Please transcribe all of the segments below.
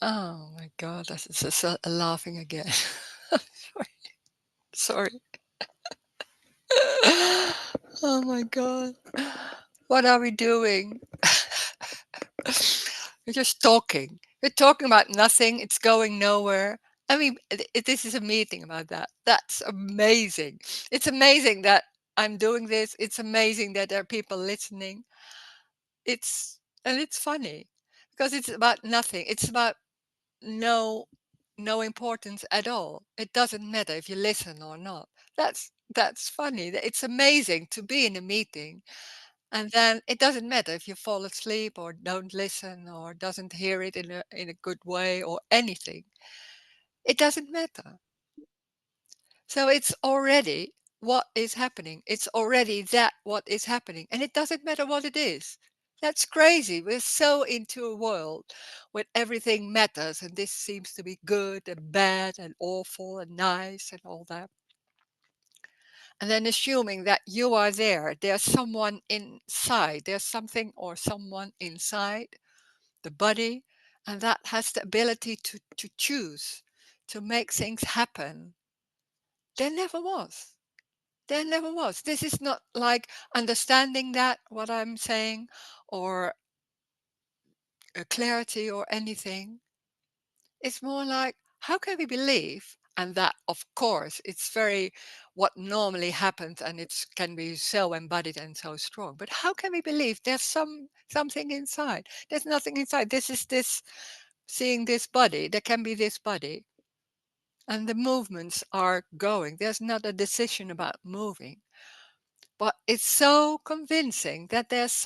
Oh my God, that's just laughing again. Sorry. Sorry. Oh my God. What are we doing? We're just talking. We're talking about nothing. It's going nowhere. I mean, this is a meeting about that. That's amazing. It's amazing that I'm doing this. It's amazing that there are people listening. It's funny because it's about nothing. It's about no no importance at all. It doesn't matter if you listen or not. That's funny. It's amazing to be in a meeting and then it doesn't matter if you fall asleep or don't listen or doesn't hear it in a good way or anything. It doesn't matter. So it's already what is happening. It's already that what is happening. And it doesn't matter what it is. That's crazy. We're so into a world where everything matters and this seems to be good and bad and awful and nice and all that. And then assuming that you are there, there's someone inside, there's something or someone inside the body, and that has the ability to choose, to make things happen. There never was. There never was. This is not like understanding that, what I'm saying, or clarity or anything. It's more like, how can we believe? And that, of course, it's very what normally happens and it can be so embodied and so strong. But how can we believe there's something inside? There's nothing inside. This is this seeing this body. There can be this body. And the movements are going. There's not a decision about moving. But it's so convincing that there's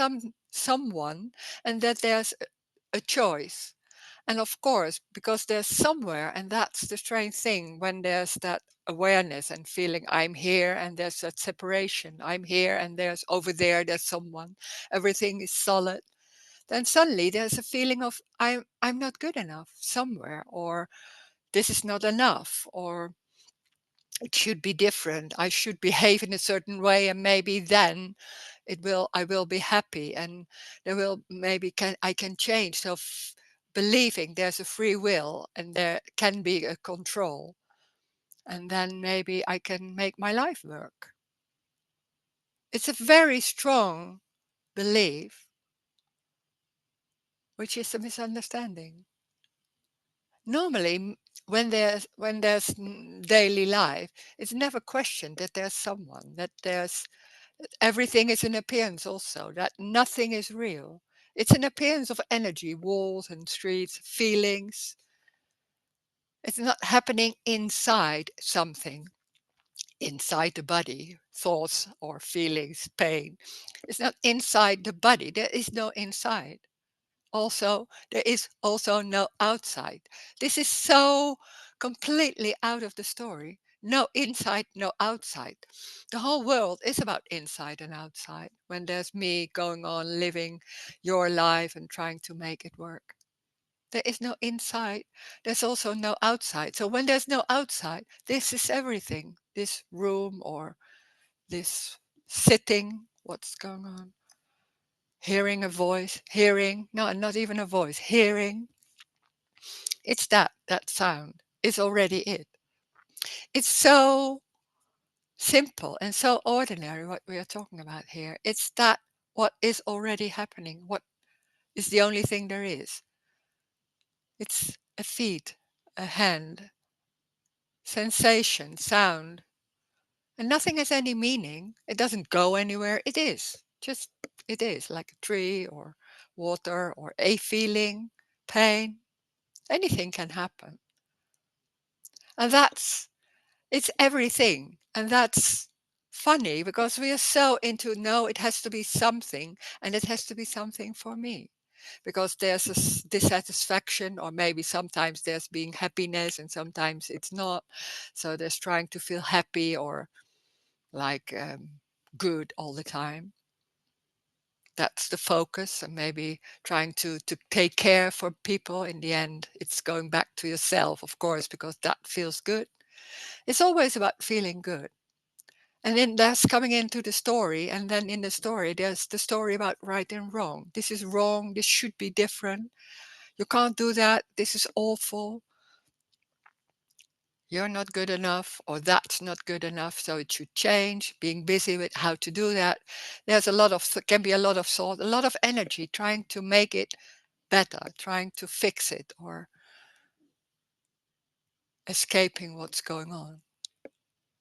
someone and that there's a choice. And of course, because there's somewhere, and that's the strange thing when there's that awareness and feeling I'm here and there's that separation. I'm here and there's over there's someone. Everything is solid. Then suddenly there's a feeling of I'm not good enough somewhere, or this is not enough, or it should be different. I should behave in a certain way, and maybe then I will be happy, and there will maybe I can change. So believing there's a free will and there can be a control, and then maybe I can make my life work. It's a very strong belief, which is a misunderstanding. Normally, when there's daily life, it's never questioned that there's someone, that there's everything is an appearance also, that nothing is real. It's an appearance of energy, walls and streets, feelings. It's not happening inside something, inside the body, thoughts or feelings, pain. It's not inside the body. There is no inside. Also, there is also no outside. This is so completely out of the story. No inside, no outside. The whole world is about inside and outside when there's me going on living your life and trying to make it work. There is no inside. There's also no outside. So when there's no outside, this is everything. This room or this sitting, what's going on? Hearing a voice, hearing, no, not even a voice, hearing. It's that sound is already it. It's so simple and so ordinary what we are talking about here. It's that what is already happening, what is the only thing there is. It's a feet, a hand, sensation, sound, and nothing has any meaning. It doesn't go anywhere. It is. Just it is like a tree or water or a feeling, pain. Anything can happen. And it's everything. And that's funny because we are so into no, it has to be something and it has to be something for me. Because there's a dissatisfaction, or maybe sometimes there's being happiness and sometimes it's not. So there's trying to feel happy or like good all the time. That's the focus, and maybe trying to take care for people. In the end, it's going back to yourself, of course, because that feels good. It's always about feeling good. And then that's coming into the story. And then in the story, there's the story about right and wrong. This is wrong. This should be different. You can't do that. This is awful. You're not good enough, or that's not good enough, so it should change. Being busy with how to do that. There's a lot of, can be a lot of thought, a lot of energy trying to make it better, trying to fix it, or escaping what's going on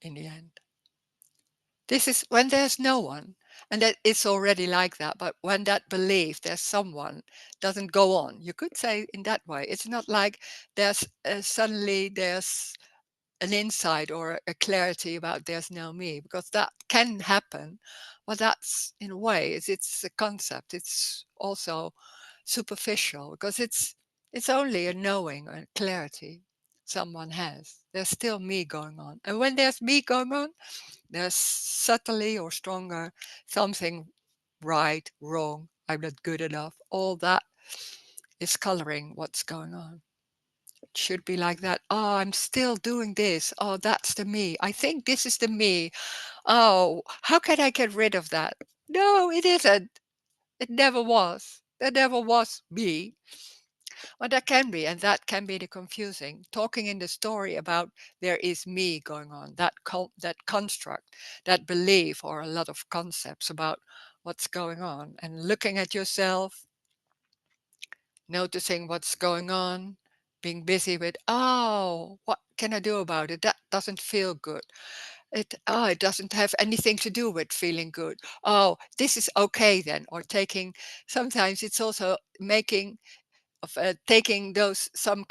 in the end. This is when there's no one, and that it's already like that. But when that belief there's someone doesn't go on, you could say in that way. It's not like there's suddenly there's an insight or a clarity about there's no me, because that can happen. But that's in a way it's a concept. It's also superficial because it's only a knowing or a clarity someone has. There's still me going on, and when there's me going on, there's subtly or stronger something right, wrong, I'm not good enough. All that is coloring what's going on. It should be like that. Oh, I'm still doing this. Oh, that's the me. I think this is the me. Oh, how can I get rid of that? No, it isn't. It never was. There never was me. Well, that can be, and that can be the confusing. Talking in the story about there is me going on, that construct, that belief, or a lot of concepts about what's going on, and looking at yourself, noticing what's going on, being busy with, oh, what can I do about it? That doesn't feel good. It doesn't have anything to do with feeling good. Oh, this is okay then. Or taking, sometimes it's also making of taking those some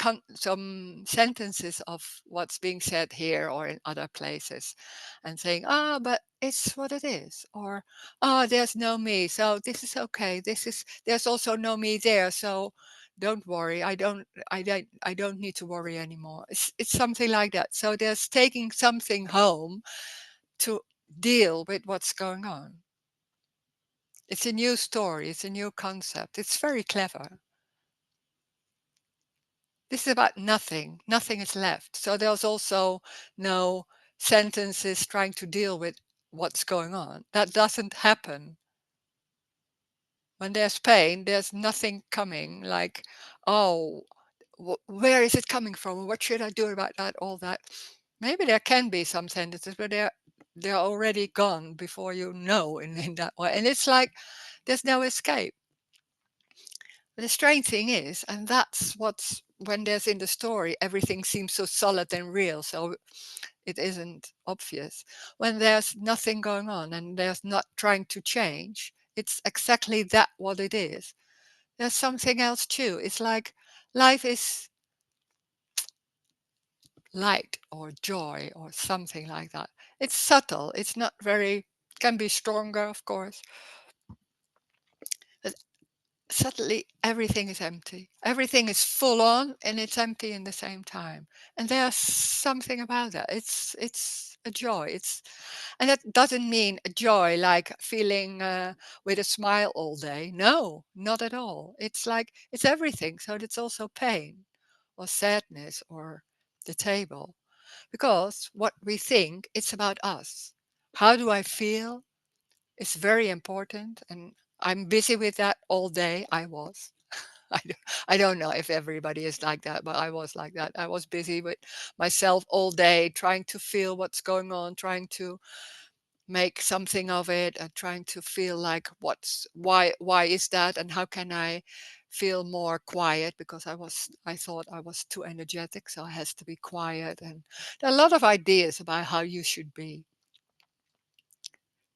sentences of what's being said here or in other places, and saying, ah, but it's what it is, or oh, there's no me, so this is okay. There's also no me there, so don't worry. I don't need to worry anymore. It's something like that. So there's taking something home to deal with what's going on. It's a new story. It's a new concept. It's very clever. This is about nothing. Nothing is left. So there's also no sentences trying to deal with what's going on. That doesn't happen. When there's pain, there's nothing coming like, oh, where is it coming from? What should I do about that? All that. Maybe there can be some sentences, but they're already gone before you know in that way. And it's like there's no escape. But the strange thing is, and that's what's when there's in the story, everything seems so solid and real, so it isn't obvious. When there's nothing going on and there's not trying to change, it's exactly that what it is. There's something else too. It's like life is light or joy or something like that. It's subtle. It's not very, can be stronger, of course. But suddenly everything is empty. Everything is full on and it's empty in the same time. And there's something about that. It's a joy. And that doesn't mean a joy like feeling with a smile all day. No, not at all. It's like it's everything. So it's also pain or sadness or the table. Because what we think, it's about us. How do I feel? It's very important. And I'm busy with that all day. I was. I don't know if everybody is like that, but I was like that. I was busy with myself all day, trying to feel what's going on, trying to make something of it, and trying to feel like why is that, and how can I feel more quiet, because I thought I was too energetic, so I has to be quiet. And there are a lot of ideas about how you should be.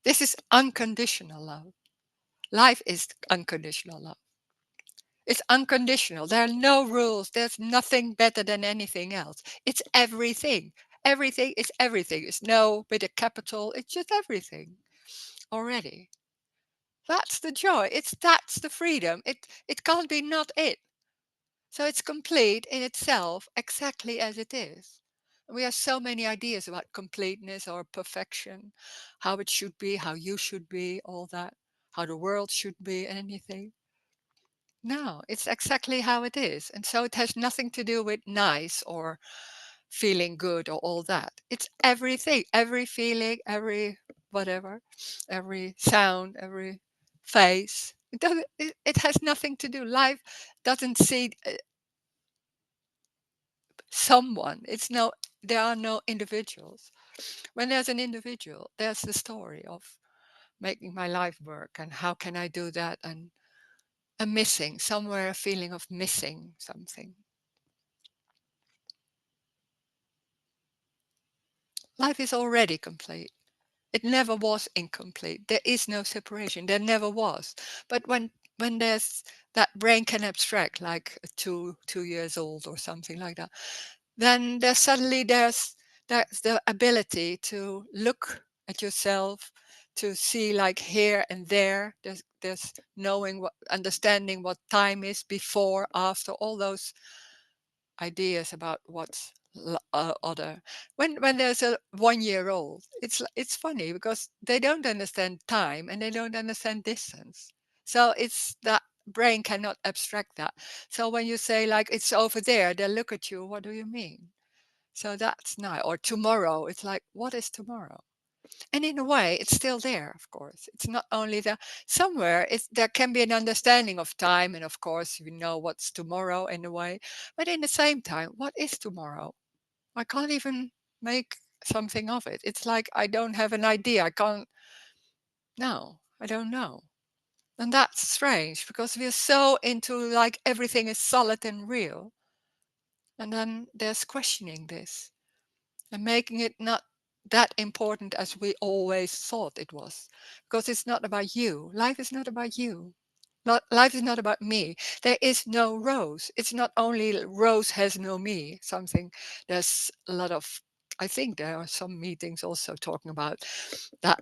This is unconditional love. Life is unconditional love. It's unconditional. There are no rules. There's nothing better than anything else. It's everything. Everything is everything. It's no with a capital. It's just everything already. That's the joy. That's the freedom. It can't be not it. So it's complete in itself exactly as it is. We have so many ideas about completeness or perfection, how it should be, how you should be, all that, how the world should be, anything. No, it's exactly how it is. And so it has nothing to do with nice or feeling good or all that. It's everything, every feeling, every whatever, every sound, every face. It doesn't. It has nothing to do. Life doesn't see someone. It's no. There are no individuals. When there's an individual, there's the story of making my life work and how can I do that, and a missing somewhere, a feeling of missing something. Life is already complete. It never was incomplete. There is no separation. There never was. But when there's that brain can abstract like 2 years old or something like that, then there's the ability to look at yourself, to see like here and there. There's knowing what, understanding what time is, before, after, all those ideas about what's other. When there's a 1 year old, it's funny because they don't understand time and they don't understand distance. So it's that brain cannot abstract that. So when you say like it's over there, they look at you. What do you mean? So that's now, or tomorrow. It's like, what is tomorrow? And in a way, it's still there, of course. It's not only the somewhere, there can be an understanding of time, and of course, you know what's tomorrow in a way. But in the same time, what is tomorrow? I can't even make something of it. It's like I don't have an idea. I can't, no, I don't know. And that's strange because we're so into like everything is solid and real. And then there's questioning this and making it not that important as we always thought it was. Because it's not about you. Life is not about you. Life is not about me. There is no Rose. It's not only Rose has no me, something. There's a lot of, I think there are some meetings also talking about that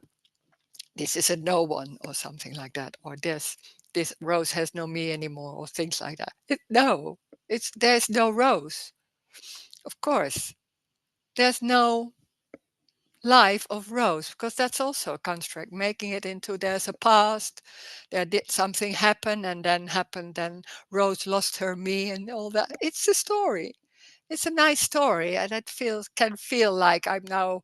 this is a no one or something like that, or this Rose has no me anymore, or things like that. No, there's no Rose. Of course, there's no life of Rose, because that's also a construct, making it into there's a past, there did something happen, and then Rose lost her me and all that. It's a story. It's a nice story, and it can feel like I'm now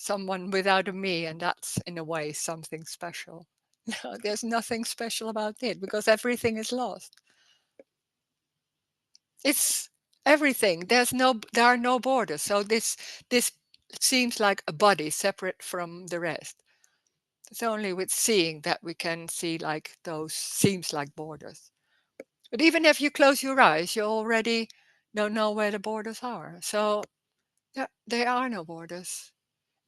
someone without a me, and that's in a way something special. No, there's nothing special about it because everything is lost. It's everything. There are no borders. So this seems like a body separate from the rest. It's only with seeing that we can see like those seems like borders. But even if you close your eyes, you already don't know where the borders are. So there are no borders.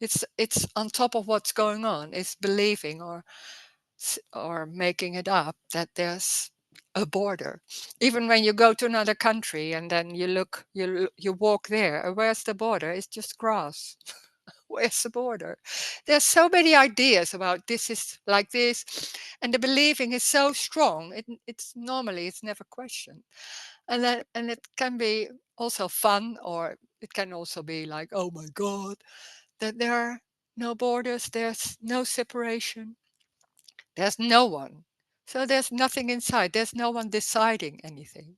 It's on top of what's going on. It's believing or making it up that there's a border. Even when you go to another country and then you walk there, where's the border? It's just grass. Where's the border? There's so many ideas about this is like this, and the believing is so strong. It's never questioned, and it can be also fun, or it can also be like, oh my God, that there are no borders, there's no separation, there's no one. So there's nothing inside. There's no one deciding anything.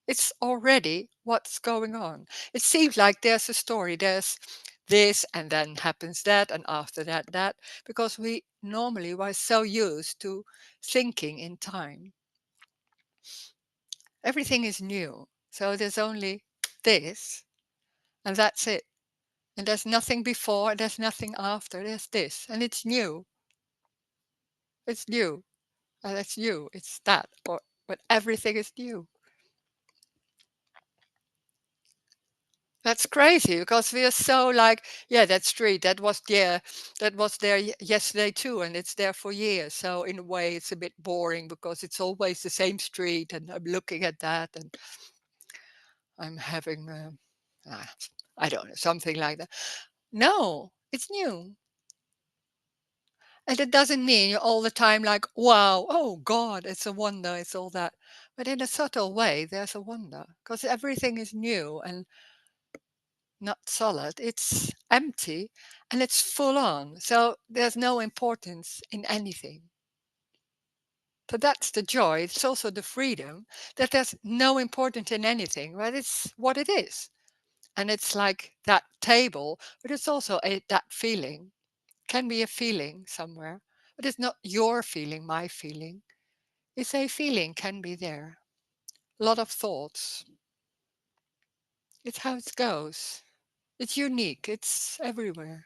It's already what's going on. It seems like there's a story. There's this, and then happens that, and after that, that, because we normally were so used to thinking in time. Everything is new. So there's only this, and that's it. And there's nothing before, there's nothing after, there's this, and it's new. It's new. And it's new. It's that. But everything is new. That's crazy because we are so like, yeah, that street that was there yesterday too, and it's there for years. So in a way, it's a bit boring because it's always the same street, and I'm looking at that, and I'm having, ah, I don't know, something like that. No, it's new, and it doesn't mean you're all the time like, wow, oh God, it's a wonder, it's all that. But in a subtle way, there's a wonder because everything is new and not solid, it's empty and it's full on. So there's no importance in anything. So that's the joy. It's also the freedom that there's no importance in anything, but it's what it is. And it's like that table, but it's also that feeling. Can be a feeling somewhere, But it's not your feeling, my feeling. It's a feeling can be there. A lot of thoughts. It's how it goes. It's unique. It's everywhere.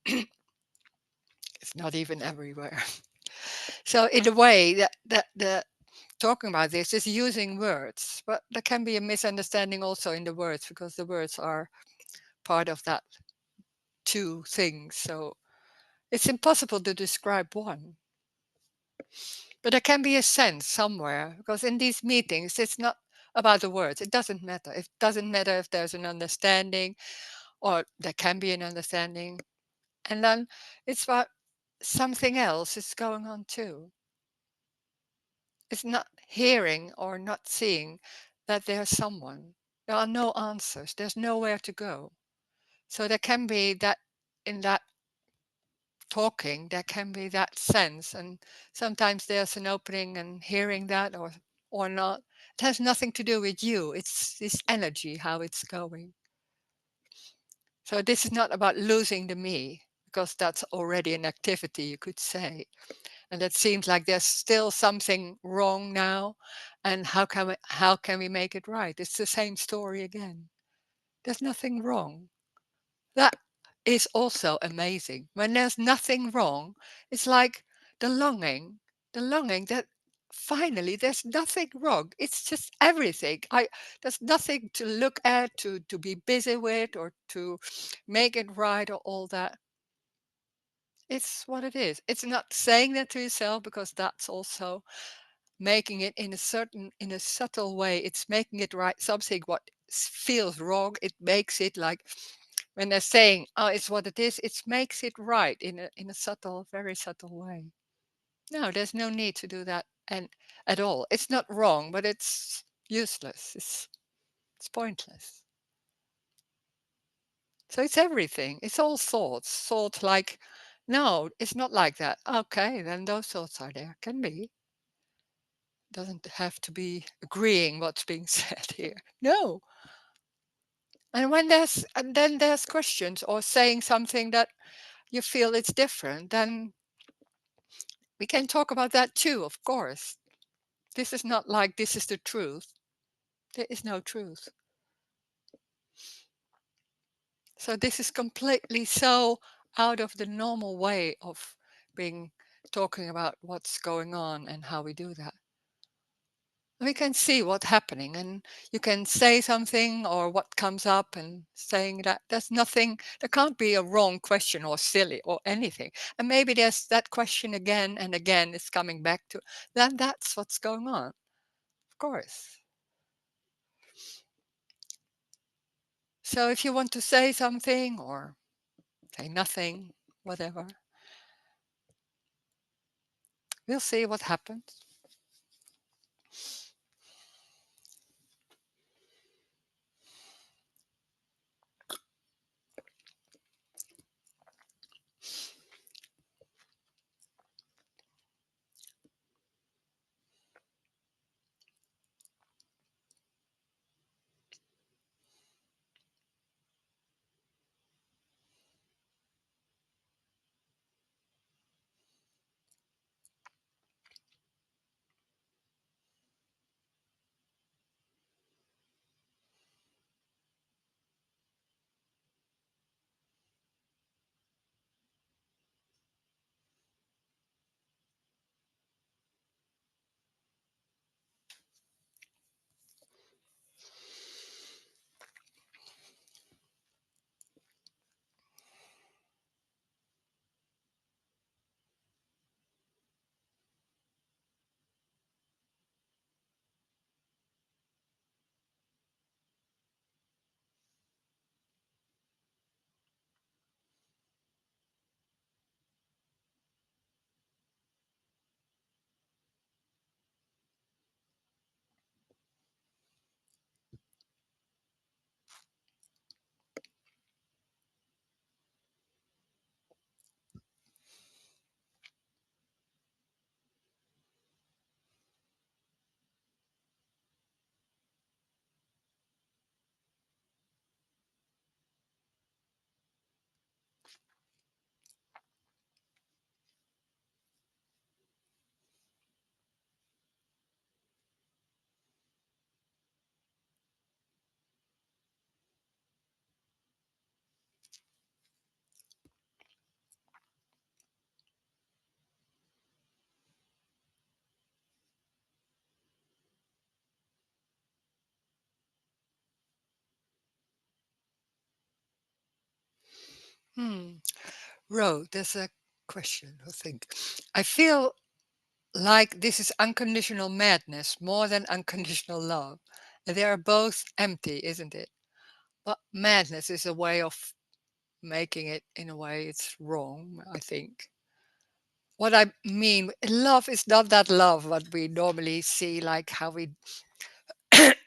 It's not even everywhere. So in a way that the talking about this is using words, but there can be a misunderstanding also in the words because the words are part of that two things. So it's impossible to describe one. But there can be a sense somewhere because in these meetings it's not about the words. It doesn't matter. It doesn't matter if there's an understanding or there can be an understanding. And then it's about something else is going on too. It's not hearing or not seeing that there's someone. There are no answers. There's nowhere to go. So there can be that in that talking, there can be that sense. And sometimes there's an opening and hearing that or not. It has nothing to do with you. It's this energy, how it's going. So this is not about losing the me, because that's already an activity, you could say. And it seems like there's still something wrong now. And how can we make it right? It's the same story again. There's nothing wrong. That is also amazing. When there's nothing wrong, it's like the the longing that finally there's nothing wrong. It's just everything. There's nothing to look at, to be busy with, or to make it right, or all that. It's what it is. It's not saying that to yourself because that's also making it in a subtle way. It's making it right. Something what feels wrong, it makes it like when they're saying, "Oh, it's what it is," it makes it right in a subtle, very subtle way. No, there's no need to do that and at all. It's not wrong, but it's useless. It's pointless. So it's everything. It's all thoughts. Thoughts like, no, it's not like that. Okay, then those thoughts are there. Can be. Doesn't have to be agreeing what's being said here. No. And then there's questions or saying something that you feel it's different, then we can talk about that too, of course. This is not like this is the truth. There is no truth. So this is completely so out of the normal way of being talking about what's going on and how we do that. We can see what's happening and you can say something or what comes up and saying that there's nothing, there can't be a wrong question or silly or anything. And maybe there's that question again and again is coming back to, then that's what's going on, of course. So if you want to say something or say nothing, whatever, we'll see what happens. Hmm. Ro, there's a question, I think. I feel like this is unconditional madness more than unconditional love. They are both empty, isn't it? But madness is a way of making it, in a way, it's wrong, I think. What I mean, love is not that love what we normally see, like how we,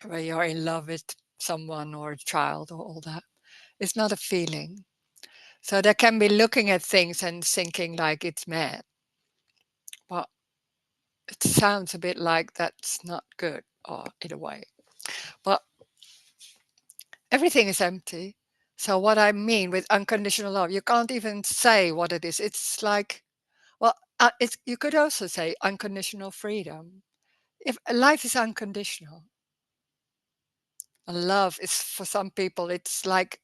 when you're in love with someone or a child or all that. It's not a feeling. So they can be looking at things and thinking like it's mad. But it sounds a bit like that's not good, or in a way. But everything is empty. So what I mean with unconditional love, you can't even say what it is. It's like, well, you could also say unconditional freedom. If life is unconditional, and love is for some people, it's like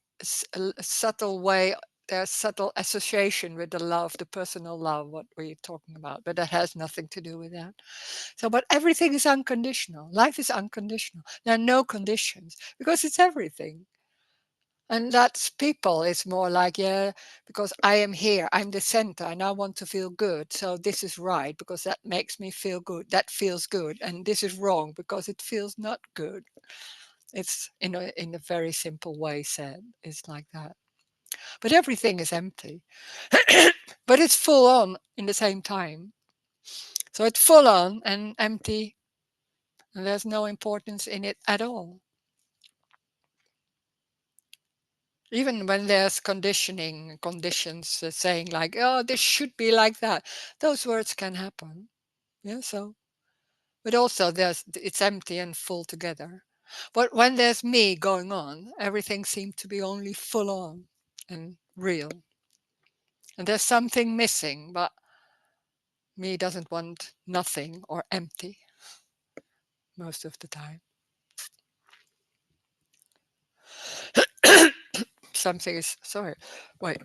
a subtle way. There's subtle association with the love, the personal love, what we're talking about, but that has nothing to do with that. So, but everything is unconditional. Life is unconditional. There are no conditions because it's everything. And that's people. It's more like, yeah, because I am here, I'm the center, and I want to feel good. So this is right because that makes me feel good. That feels good. And this is wrong because it feels not good. It's in a very simple way said. It's like that. But everything is empty. But it's full on in the same time. So it's full on and empty, and there's no importance in it at all. Even when there's conditions saying like, oh, this should be like that, those words can happen. Yeah, so, but also it's empty and full together. But when there's me going on, everything seems to be only full on and real. And there's something missing, but me doesn't want nothing or empty most of the time. Something is, sorry, wait,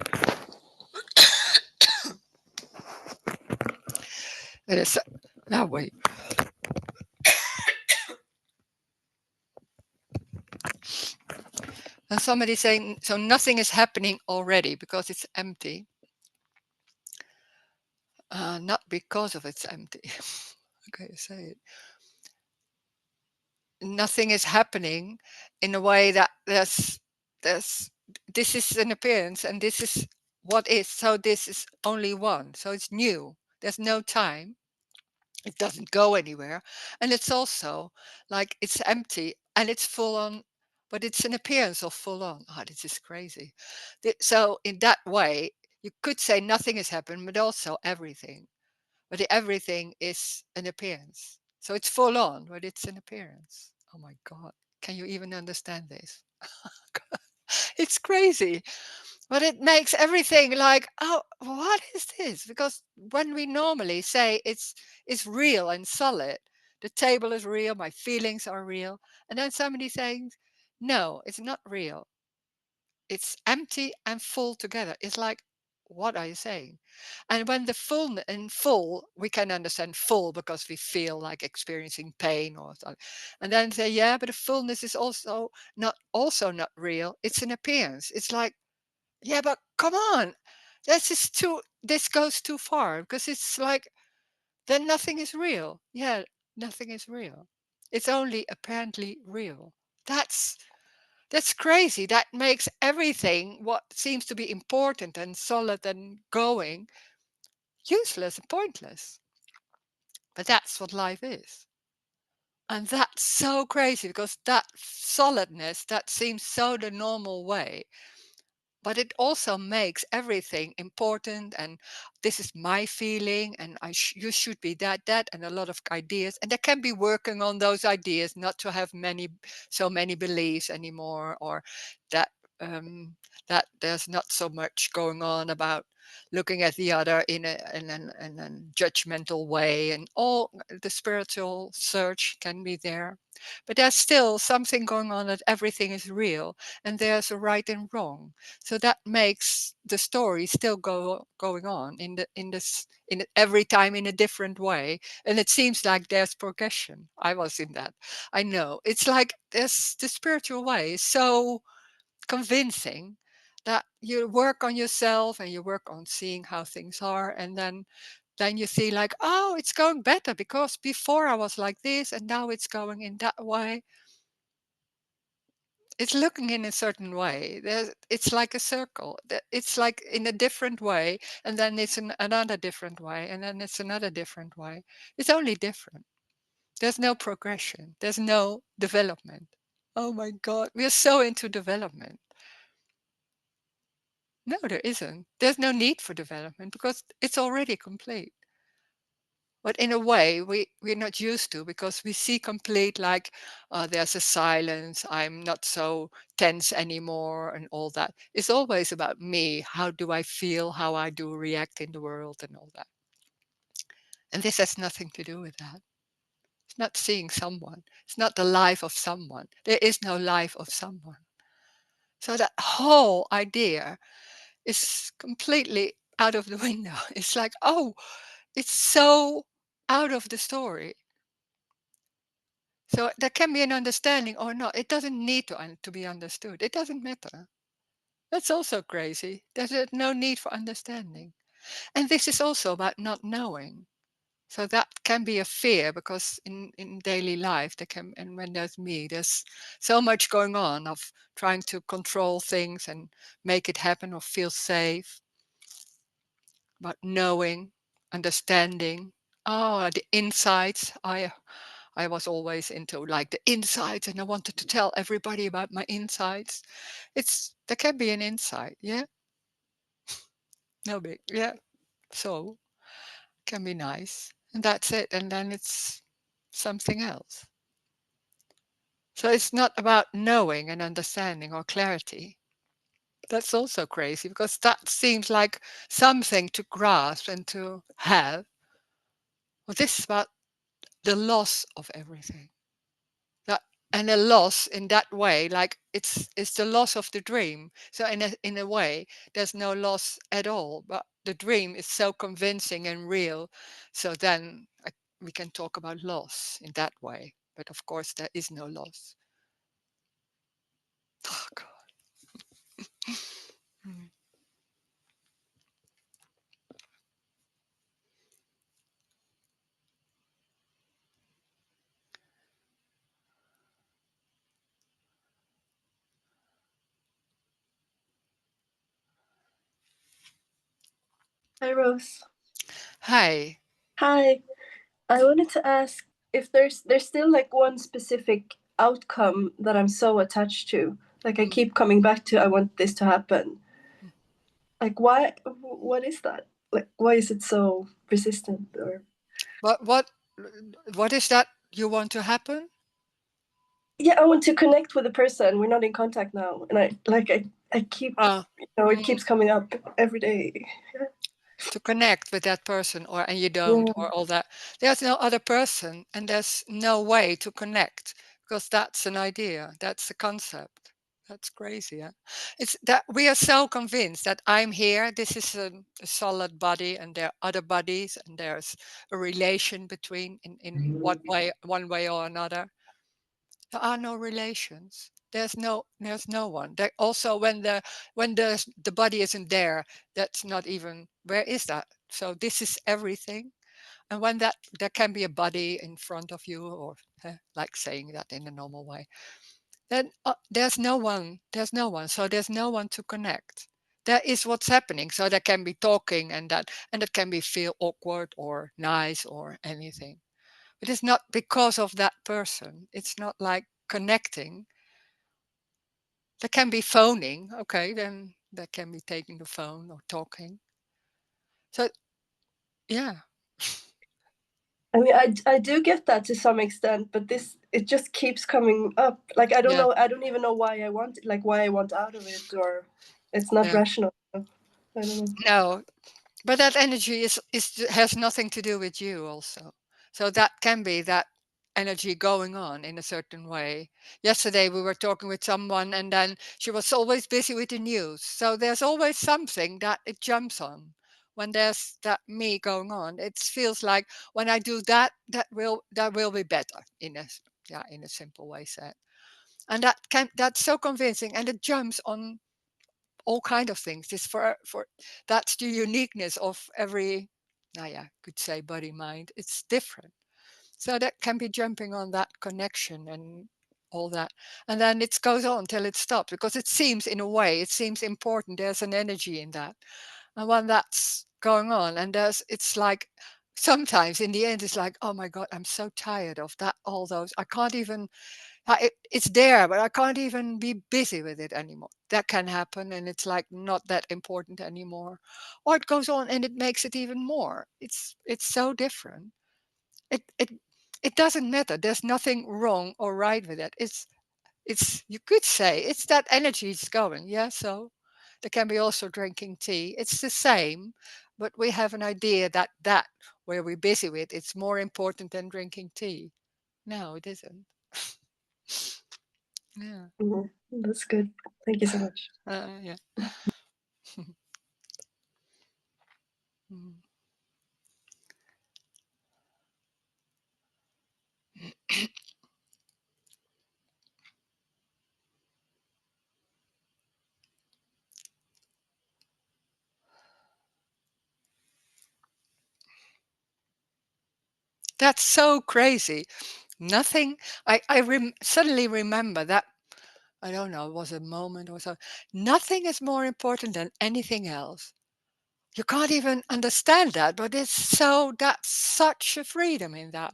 it is, now wait. And somebody saying, so nothing is happening already because it's empty. Not because of it's empty. Okay, say it. Nothing is happening in a way that there's this is an appearance and this is what is. So this is only one. So it's new. There's no time. It doesn't go anywhere. And it's also like it's empty and it's full on, but it's an appearance of full on. Oh, this is crazy. So in that way, you could say nothing has happened, but also everything. But the everything is an appearance. So it's full on, but it's an appearance. Oh my God. Can you even understand this? It's crazy. But it makes everything like, oh, what is this? Because when we normally say it's real and solid, the table is real, my feelings are real, and then somebody saying, no, it's not real. It's empty and full together. It's like, what are you saying? And when the full and full, we can understand full because we feel like experiencing pain or something. And then say, yeah, but the fullness is also not real. It's an appearance. It's like, yeah, but come on. This goes too far because it's like then nothing is real. Yeah, nothing is real. It's only apparently real. That's that's crazy. That makes everything what seems to be important and solid and going useless and pointless. But that's what life is. And that's so crazy because that solidness that seems so the normal way, but it also makes everything important, and this is my feeling and you should be that and a lot of ideas, and they can be working on those ideas not to have so many beliefs anymore, or that um, that there's not so much going on about looking at the other in a judgmental way, and all the spiritual search can be there, but there's still something going on that everything is real and there's a right and wrong, so that makes the story still going on every time in a different way, and it seems like there's progression. I was in that. I know it's like this. The spiritual way is so convincing that you work on yourself and you work on seeing how things are, and then you see like, oh, it's going better because before I was like this and now it's going in that way. It's looking in a certain way. It's like a circle. It's like in a different way, and then it's another different way, and then it's another different way. It's only different. There's no progression. There's no development. Oh my God, we are so into development. No, there isn't. There's no need for development because it's already complete. But in a way, we're not used to, because we see complete like, there's a silence, I'm not so tense anymore, and all that. It's always about me. How do I feel? How I do react in the world, and all that. And this has nothing to do with that. It's not seeing someone. It's not the life of someone. There is no life of someone. So that whole idea is completely out of the window. It's like, oh, it's so out of the story. So there can be an understanding or not. It doesn't need to be understood. It doesn't matter. That's also crazy. There's no need for understanding. And this is also about not knowing. So that can be a fear, because in daily life there can, and when there's me, there's so much going on of trying to control things and make it happen or feel safe. About knowing, understanding. Oh, the insights. I was always into like the insights, and I wanted to tell everybody about my insights. There can be an insight, yeah, no big, yeah. So can be nice, and that's it, and then it's something else. So it's not about knowing and understanding or clarity. That's also crazy, because that seems like something to grasp and to have. Well, this is about the loss of everything. That, and a loss in that way, like it's the loss of the dream. So in a way, there's no loss at all. But the dream is so convincing and real. So then we can talk about loss in that way. But of course, there is no loss. Oh God. Mm. Hi, Rose. Hi. Hi. I wanted to ask if there's still like one specific outcome that I'm so attached to. Like I Mm. keep coming back to I want this to happen. Mm. Like why what is that? Like why is it so persistent or What is that you want to happen? yeah, I want to connect with a person. We're not in contact now. And I keep Uh, it keeps coming up every day. to connect with that person, or and you don't, Yeah. or all that. There's no other person, and there's no way to connect, because that's an idea, that's a concept. That's crazy, yeah. It's that we are so convinced that I'm here, this is a solid body, and there are other bodies, and there's a relation between, in one way or another. There are no relations. There's no one. There also, when the body isn't there, that's not even, where is that? So this is everything. And when that there can be a body in front of you, or like saying that in a normal way, then there's no one. There's no one. So there's no one to connect. That is what's happening. So there can be talking, and that can be feel awkward or nice or anything. It is not because of that person. It's not like connecting. There can be phoning. Okay, then there can be taking the phone or talking. So yeah, I mean, I do get that to some extent, but this it just keeps coming up. Like I don't yeah, know, I don't even know why I want it, like why I want out of it, or it's not yeah. rational. I don't know. No, but that energy has nothing to do with you also. So that can be that energy going on in a certain way. Yesterday we were talking with someone, and then she was always busy with the news. So there's always something that it jumps on. When there's that me going on, it feels like when I do that, that will be better, in a simple way said. And that's so convincing, and it jumps on all kind of things. It's for that's the uniqueness of every, could say body mind. It's different. So that can be jumping on that connection and all that. And then it goes on till it stops because it seems, in a way, it seems important. There's an energy in that. And when that's going on, and it's like, sometimes in the end, it's like, oh my God, I'm so tired of that, all those. I can't even, it's there, but I can't even be busy with it anymore. That can happen. And it's like not that important anymore. Or it goes on and it makes it even more. It's so different. It doesn't matter. There's nothing wrong or right with it. It's you could say it's that energy is going. Yeah. So there can be also drinking tea. It's the same, but we have an idea that where we're busy with, it's more important than drinking tea. No, it isn't. Yeah. That's good. Thank you so much. Yeah. Mm. That's so crazy. Nothing. Suddenly remember that. I don't know. It was a moment or so. Nothing is more important than anything else. You can't even understand that, but that's such a freedom in that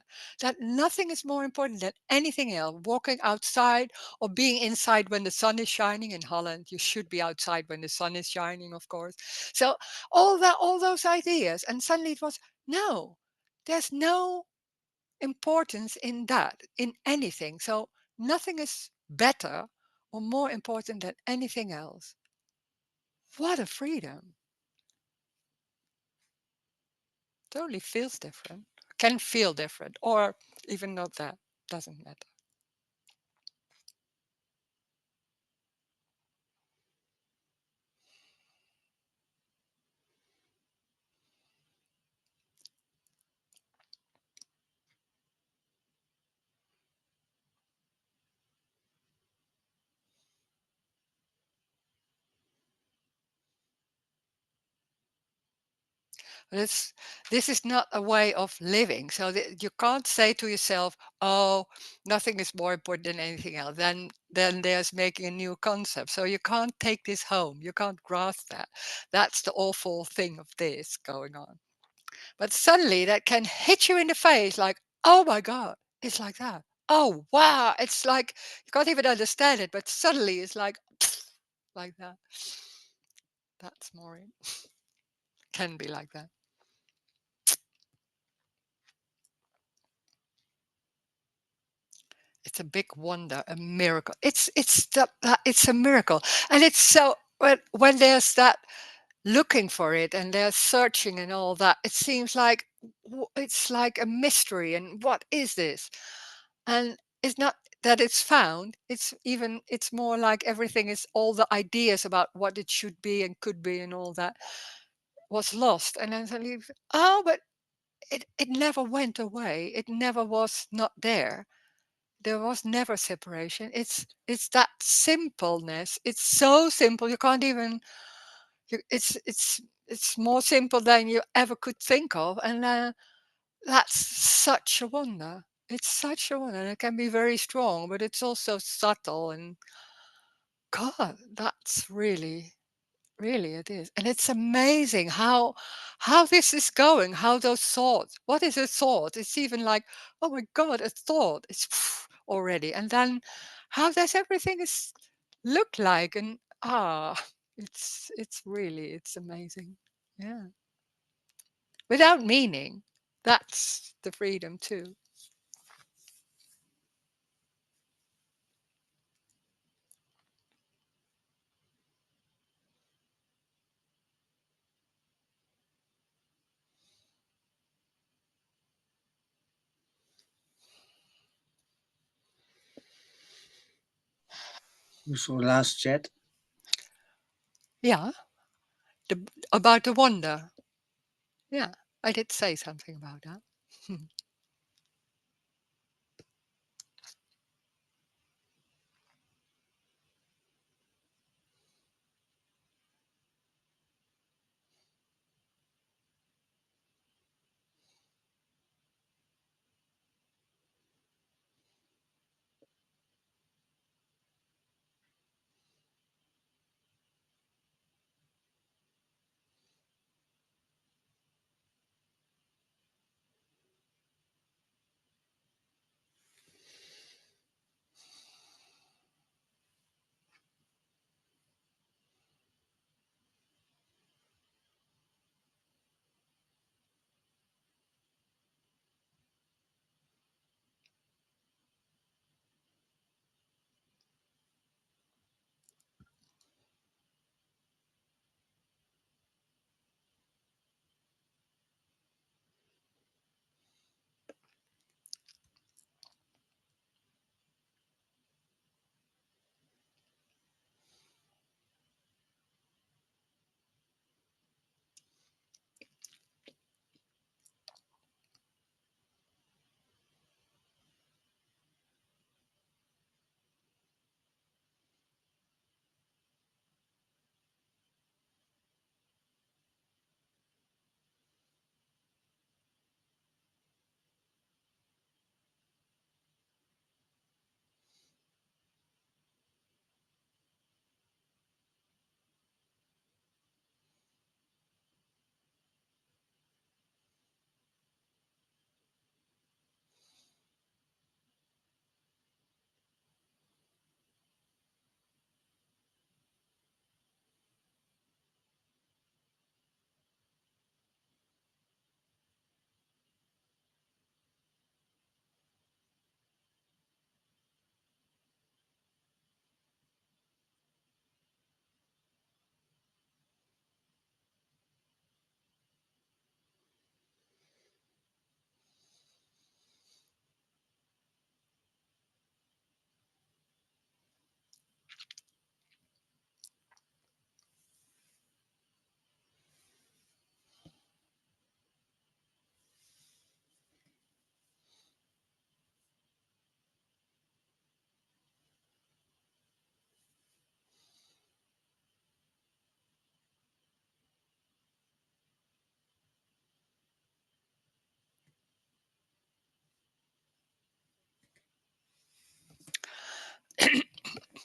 nothing is more important than anything else. Walking outside or being inside when the sun is shining. In Holland, you should be outside when the sun is shining, of course. So all those ideas, and suddenly it was, no, there's no importance in that, in anything. So nothing is better or more important than anything else. What a freedom. Totally feels different. Can feel different, or even not that. Doesn't matter. This this is not a way of living. So you can't say to yourself, "Oh, nothing is more important than anything else." Then there's making a new concept. So you can't take this home. You can't grasp that. That's the awful thing of this going on. But suddenly that can hit you in the face like, oh my God, it's like that. Oh, wow. It's like you can't even understand it, but suddenly it's like, like that. That's more, can be like that. It's a big wonder, a miracle. It's a miracle. And it's so, when there's that looking for it and they're searching and all that, it seems like it's like a mystery. And what is this? And it's not that it's found, it's more like everything is, all the ideas about what it should be and could be and all that was lost. And then suddenly, oh, but it never went away. It never was not there. There was never separation. It's that simpleness. It's so simple you can't even, it's more simple than you ever could think of. And that's such a wonder. It's such a wonder. And it can be very strong, but it's also subtle. And God, that's really, really it is. And it's amazing how this is going, how those thoughts. What is a thought? It's even like, oh my God, a thought. It's already. And then how does everything is look like? And it's really, it's amazing. Yeah. Without meaning. That's the freedom too. So last chat. Yeah. About the wonder. Yeah. I did say something about that.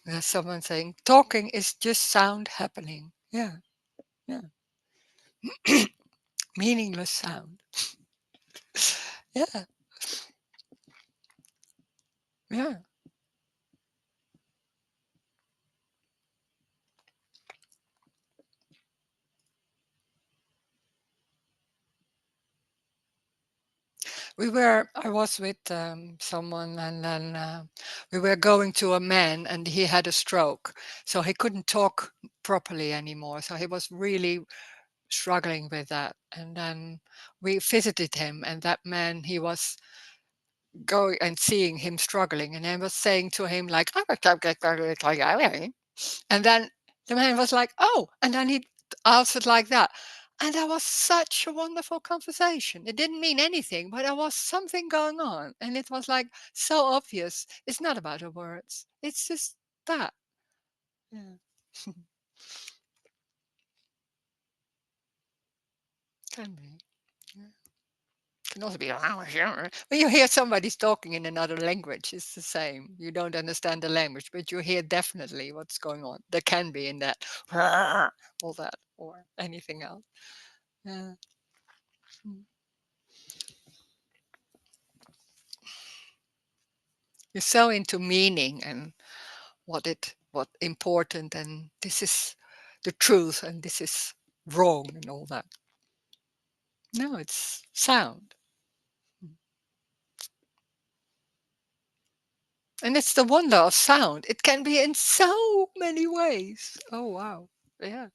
There's someone saying, talking is just sound happening. Yeah, yeah. Meaningless sound. Yeah, yeah. I was with someone, and then we were going to a man, and he had a stroke. So he couldn't talk properly anymore. So he was really struggling with that. And then we visited him, and that man, he was going and seeing him struggling, and I was saying to him, like, and then the man was like, oh, and then he answered like that. And that was such a wonderful conversation. It didn't mean anything, but there was something going on. And it was like so obvious. It's not about the words, it's just that. Yeah. Can be. Yeah. Can also be, when you hear somebody's talking in another language, it's the same. You don't understand the language, but you hear definitely what's going on. There can be in that, all that, or anything else. Yeah. Mm. You're so into meaning and what important, and this is the truth and this is wrong and all that. No, it's sound. Mm. And it's the wonder of sound. It can be in so many ways. Oh wow. Yeah.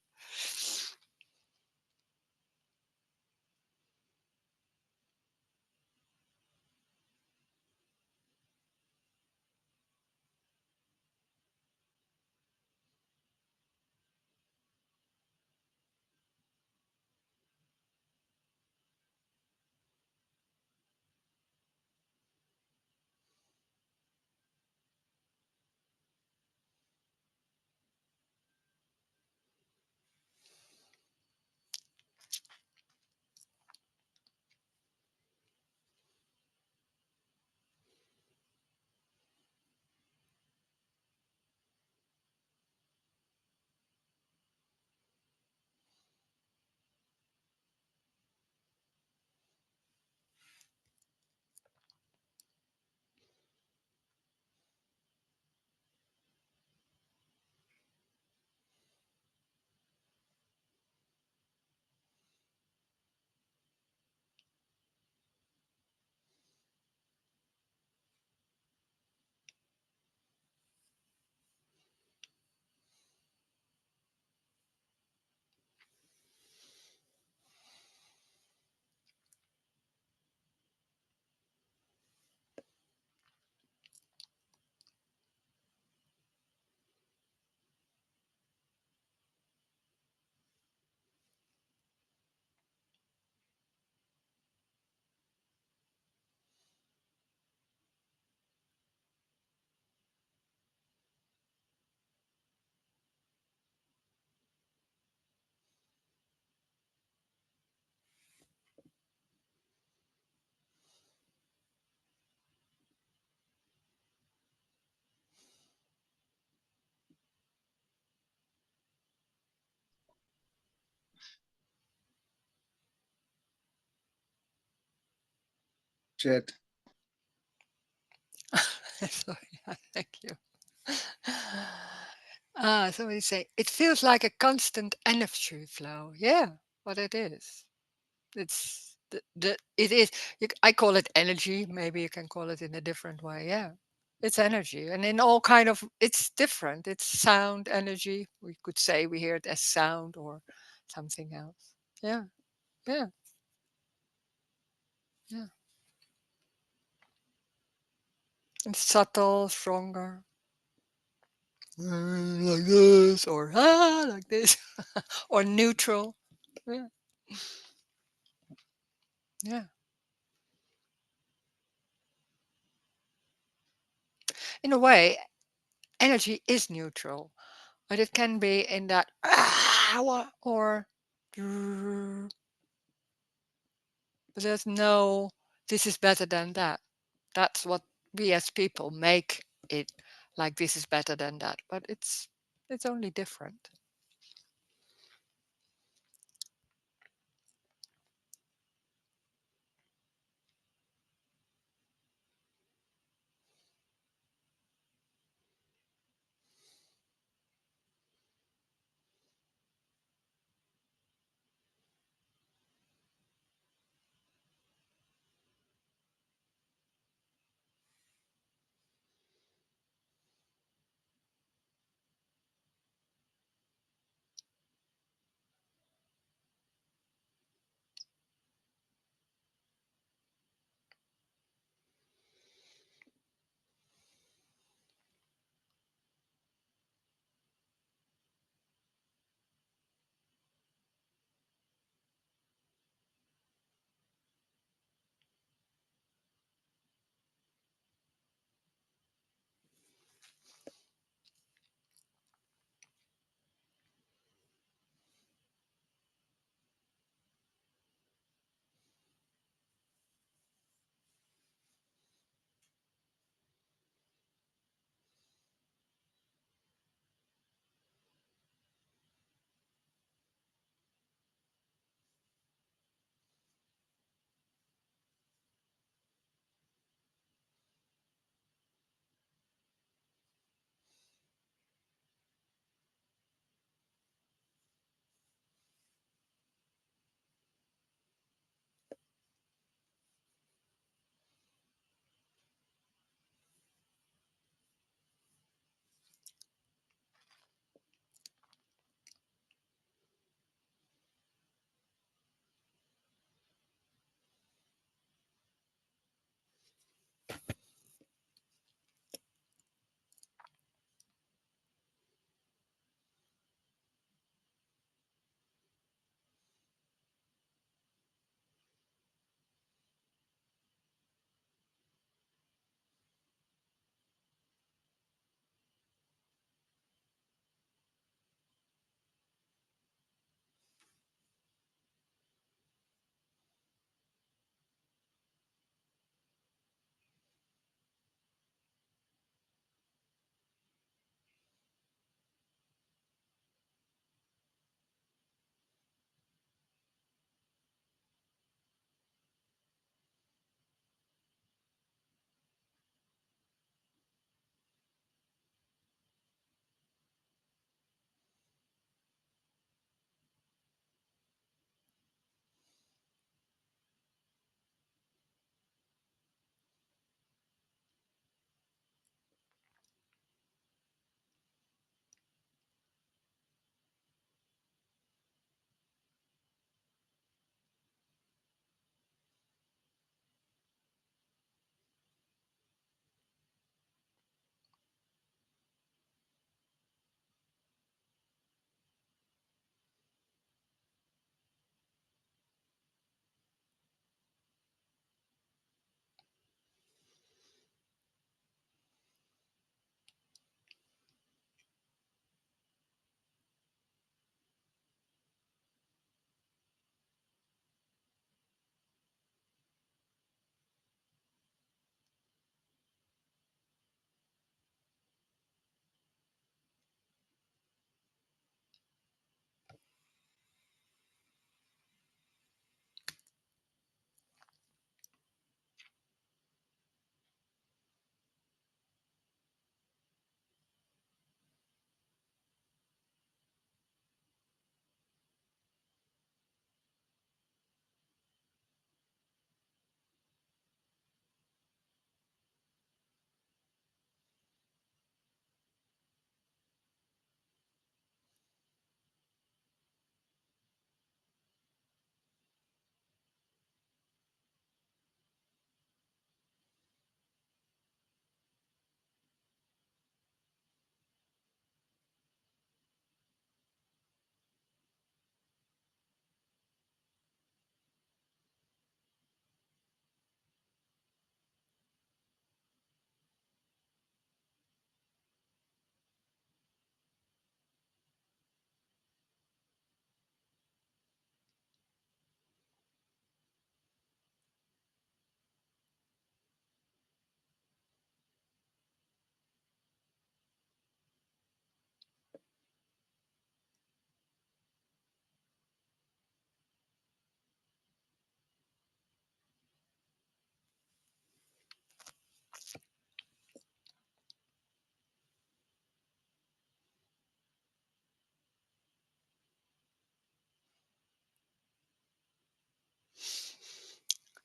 Shit. Sorry, thank you. Somebody say it feels like a constant energy flow. Yeah, what it is. It's it is. I call it energy. Maybe you can call it in a different way. Yeah, it's energy, and in all kind of. It's different. It's sound energy. We could say we hear it as sound or something else. Yeah, yeah, yeah. It's subtle, stronger, like this, or like this, or neutral. Yeah, yeah. In a way, energy is neutral, but it can be in that or but there's no this is better than that. That's what we as people make it like this is better than that, but it's only different.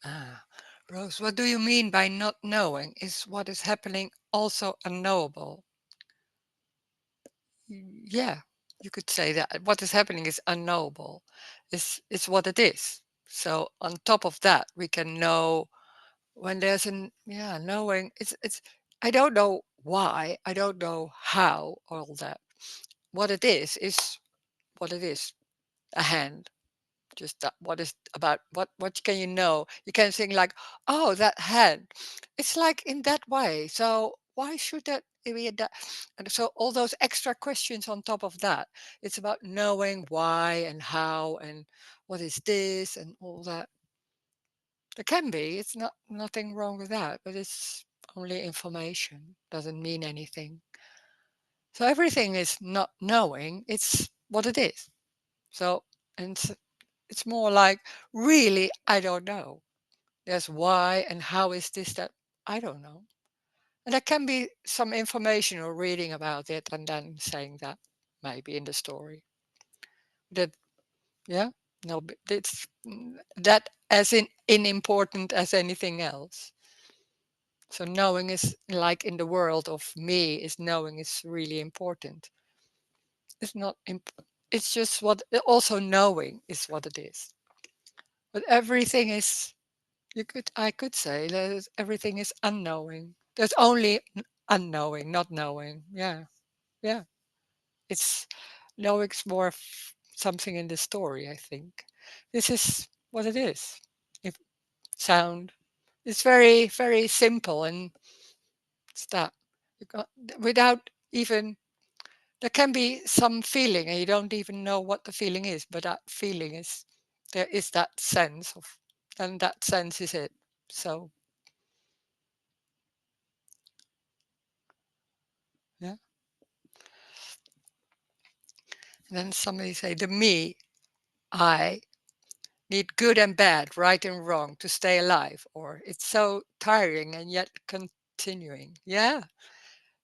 Ah, Rose, what do you mean by not knowing? Is what is happening also unknowable? Yeah, you could say that what is happening is unknowable. It's what it is. So on top of that, we can know when there's an yeah knowing. It's I don't know why, I don't know how, all that. What it is what it is. A hand. Just that, what is about what can you know? You can think like, oh, that hand. It's like in that way. So why should that be that? And so all those extra questions on top of that. It's about knowing why and how and what is this and all that. There can be. It's not nothing wrong with that, but it's only information. Doesn't mean anything. So everything is not knowing. It's what it is. So and it's more like, really, I don't know. There's why and how is this that I don't know. And there can be some information or reading about it and then saying that maybe in the story. That, yeah, no, but it's that as in important as anything else. So knowing is like in the world of me is knowing is really important. It's not, it's just what, also knowing is what it is. But everything is I could say that everything is unknowing. There's only unknowing, not knowing. Yeah, yeah. It's knowing's more something in the story, I think. This is what it is. If sound, it's very, very simple, and it's that. You got, without even there can be some feeling, and you don't even know what the feeling is, but that feeling is there is that sense of, and that sense is it. So yeah. And then somebody say, the me, I, need good and bad, right and wrong to stay alive. Or it's so tiring and yet continuing. Yeah.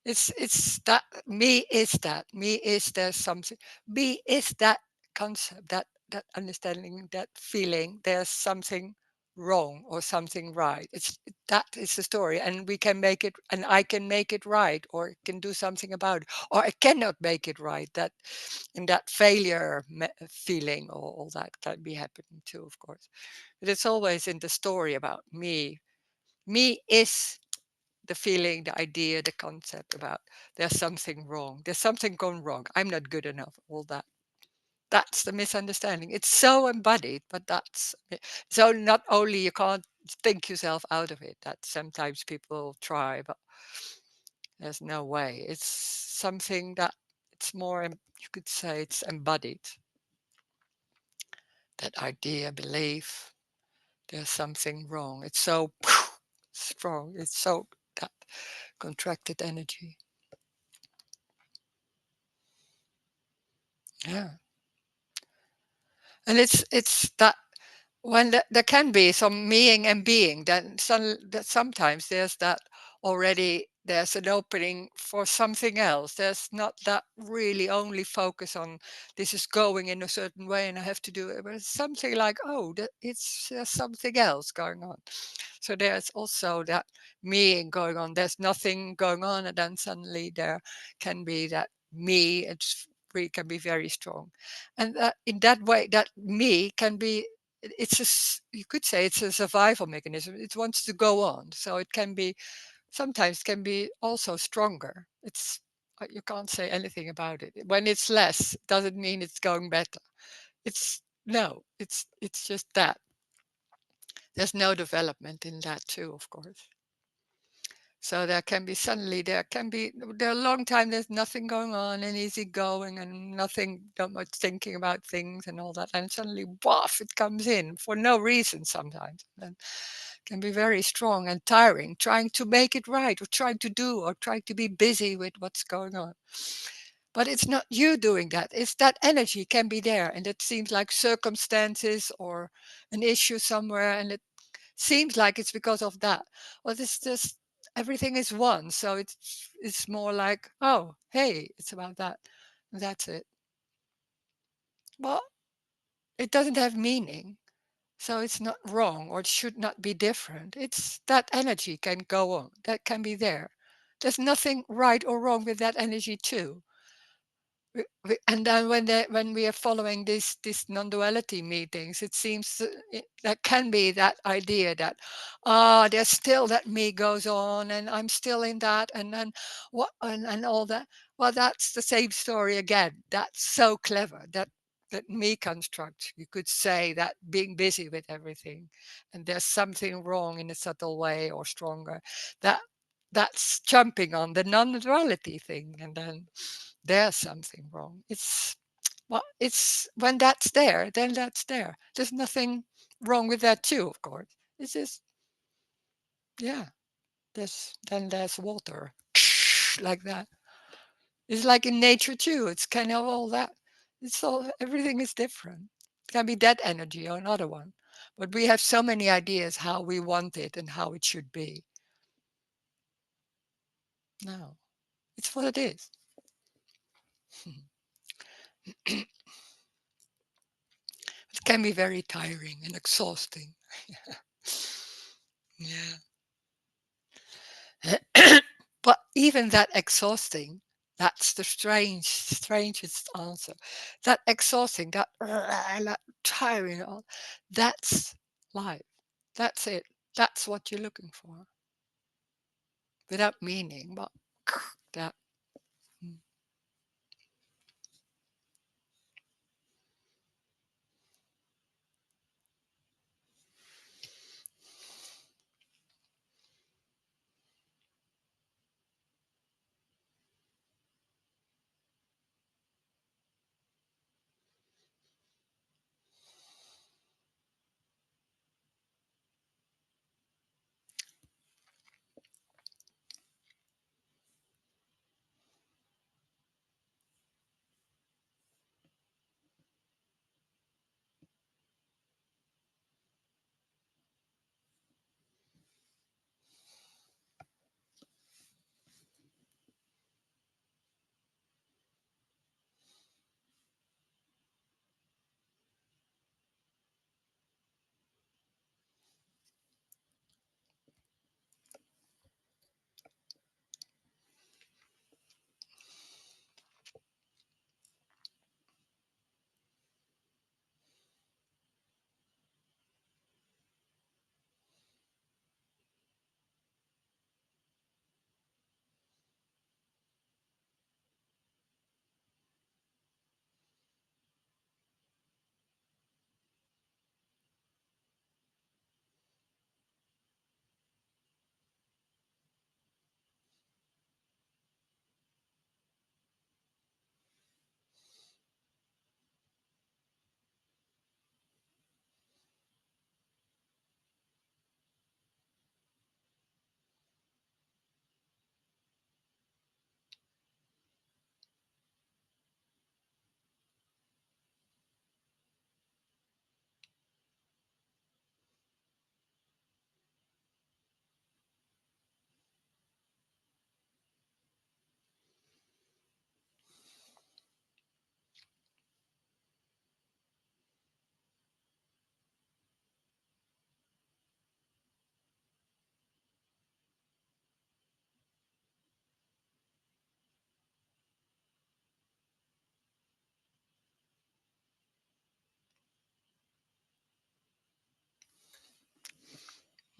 It's that me is there something me is that concept, that understanding, that feeling there's something wrong or something right. It's that is the story, and we can make it, and I can make it right or can do something about it, or I cannot make it right. That in that failure feeling, or all that can be happening too, of course, but it's always in the story about me is the feeling, the idea, the concept about there's something wrong. There's something gone wrong. I'm not good enough. All that. That's the misunderstanding. It's so embodied, but that's so not only you can't think yourself out of it. That sometimes people try, but there's no way. It's something that it's more, you could say it's embodied. That idea, belief, there's something wrong. It's so strong. It's so that contracted energy. Yeah. And it's that when there can be some meing and being, then that sometimes there's that already there's an opening for something else. There's not that really only focus on this is going in a certain way and I have to do it, but it's something like, oh, that it's something else going on. So there's also that meing going on. There's nothing going on, and then suddenly there can be that me. It's really can be very strong, and in that way, that me can be. It's you could say it's a survival mechanism. It wants to go on, so it can be sometimes can be also stronger. It's you can't say anything about it. When it's less, doesn't mean it's going better. It's no, it's just that there's no development in that too, of course. So there can be suddenly there a long time there's nothing going on and easy going and nothing not much thinking about things and all that, and suddenly waff it comes in for no reason sometimes, and can be very strong and tiring trying to make it right or trying to do or trying to be busy with what's going on. But it's not you doing that. It's that energy can be there, and it seems like circumstances or an issue somewhere, and it seems like it's because of that. Well, it's just everything is one, so it's more like, oh, hey, it's about that. That's it. Well, it doesn't have meaning. So it's not wrong or it should not be different. It's that energy can go on, that can be there. There's nothing right or wrong with that energy too. And then when we are following these non-duality meetings, it seems that can be that idea that there's still that me goes on and I'm still in that, and then what and all that. Well, that's the same story again. That's so clever, that me construct. You could say that being busy with everything, and there's something wrong in a subtle way or stronger, that that's jumping on the non-duality thing, and then there's something wrong. It's when that's there, then that's there. There's nothing wrong with that too, of course. It's just, yeah, there's water like that. It's like in nature too. It's kind of all that. It's all everything is different. It can be that energy or another one. But we have so many ideas how we want it and how it should be. No, it's what it is. It can be very tiring and exhausting. Yeah. But even that exhausting, that's the strangest answer. That exhausting, that tiring, that's life. That's it. That's what you're looking for. Without meaning, but that. mm,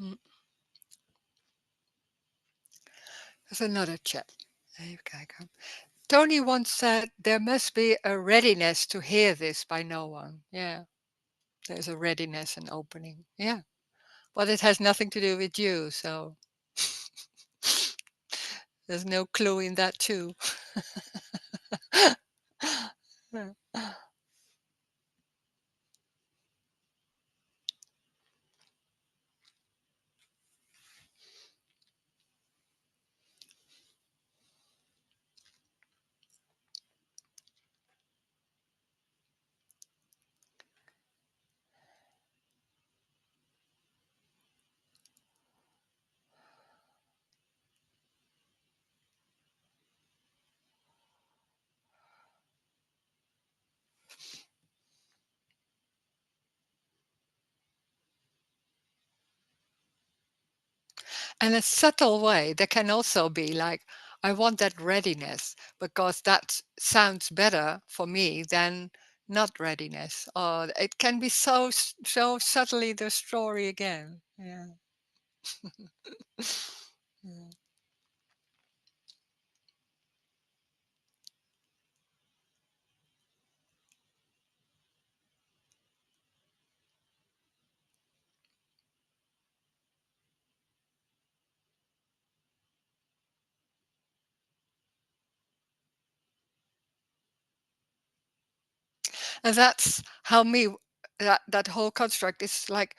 mm. There's another chat. Okay, come. Tony once said there must be a readiness to hear this by no one. Yeah, there's a readiness and opening. Yeah, but it has nothing to do with you, so there's no clue in that too. And a subtle way, there can also be like, I want that readiness because that sounds better for me than not readiness. Or it can be so subtly the story again. Yeah. Yeah. And that's how me that whole construct is like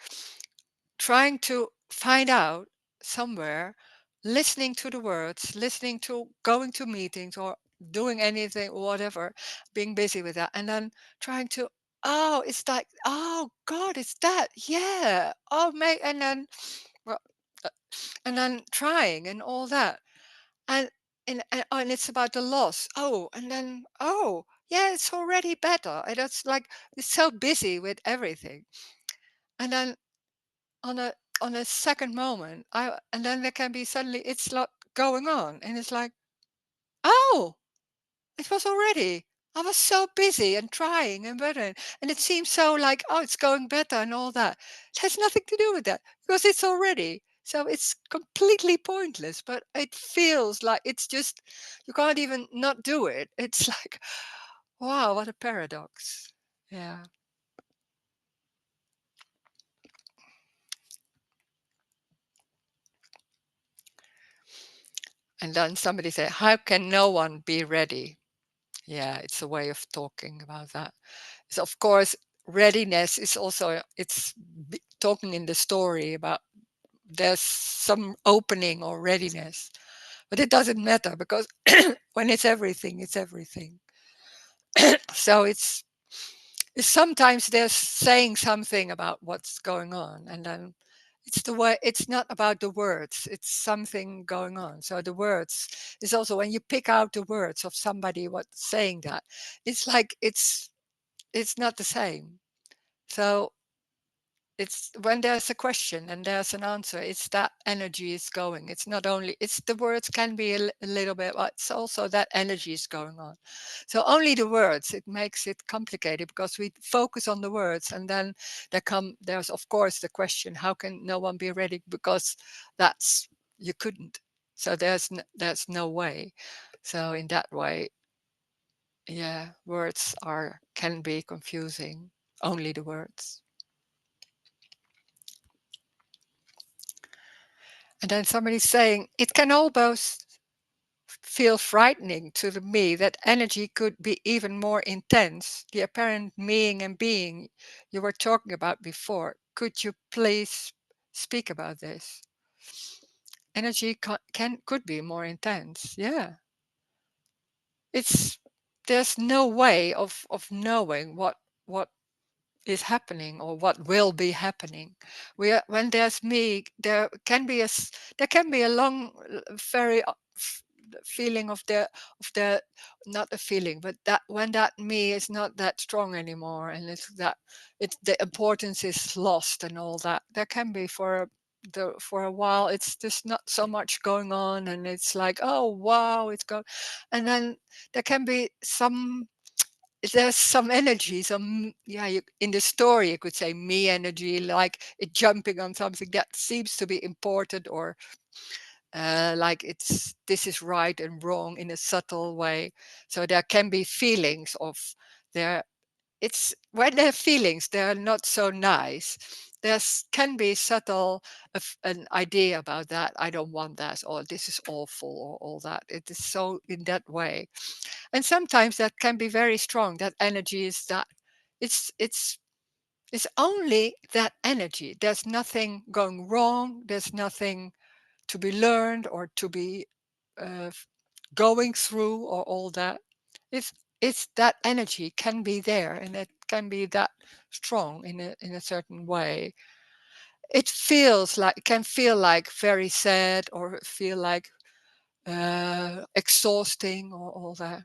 trying to find out somewhere, listening to the words, listening to going to meetings or doing anything, whatever, being busy with that, and then trying to, oh, it's like, oh God, it's that, yeah, oh, mate, and then, well, uh, and then trying and all that, and and it's about the loss, oh, and then, oh, yeah, it's already better, and it's like it's so busy with everything, and then on a on a second moment, I and then there can be suddenly it's like going on, and it's like, oh, it was already. I was so busy and trying and better, and it seems so like, oh, it's going better and all that. It has nothing to do with that because it's already. So it's completely pointless, but it feels like it's just you can't even not do it. It's like, wow, what a paradox. Yeah. And then somebody said, how can no one be ready? Yeah, it's a way of talking about that. So of course, readiness is also it's talking in the story about there's some opening or readiness, but it doesn't matter because when it's everything, it's everything. So it's sometimes they're saying something about what's going on, and then it's the way. It's not about the words. It's something going on. So the words is also when you pick out the words of somebody what's saying that. It's like it's not the same. So it's when there's a question and there's an answer, it's that energy is going. It's not only it's the words can be a little bit, but it's also that energy is going on. So only the words, it makes it complicated because we focus on the words and then there's of course the question, how can no one be ready? Because that's you couldn't. So there's no way. So in that way, yeah, words are can be confusing. Only the words. And then somebody's saying, it can almost feel frightening to me that energy could be even more intense, the apparent meaning and being you were talking about before. Could you please speak about this? Energy could be more intense. Yeah. It's there's no way of knowing what is happening or what will be happening. When there's me, there can be a long, very feeling of the not a feeling, but that when that me is not that strong anymore, and it's that it's the importance is lost and all that. There can be for a while it's just not so much going on and it's like, oh wow, it's going, and then there can be there's some energy, some yeah. In the story, you could say me energy, like it jumping on something that seems to be important, or like it's this is right and wrong in a subtle way. So there can be feelings of there. It's when there are feelings, they're not so nice. Can be subtle an idea about that. I don't want that, or this is awful, or all that. It is so in that way, and sometimes that can be very strong. That energy is that it's it's it's only that energy. There's nothing going wrong. There's nothing to be learned or to be uh, going through or all that. It's it's that energy can be there and it can be that strong in a certain way. It feels like it can feel like very sad or feel like exhausting or all that.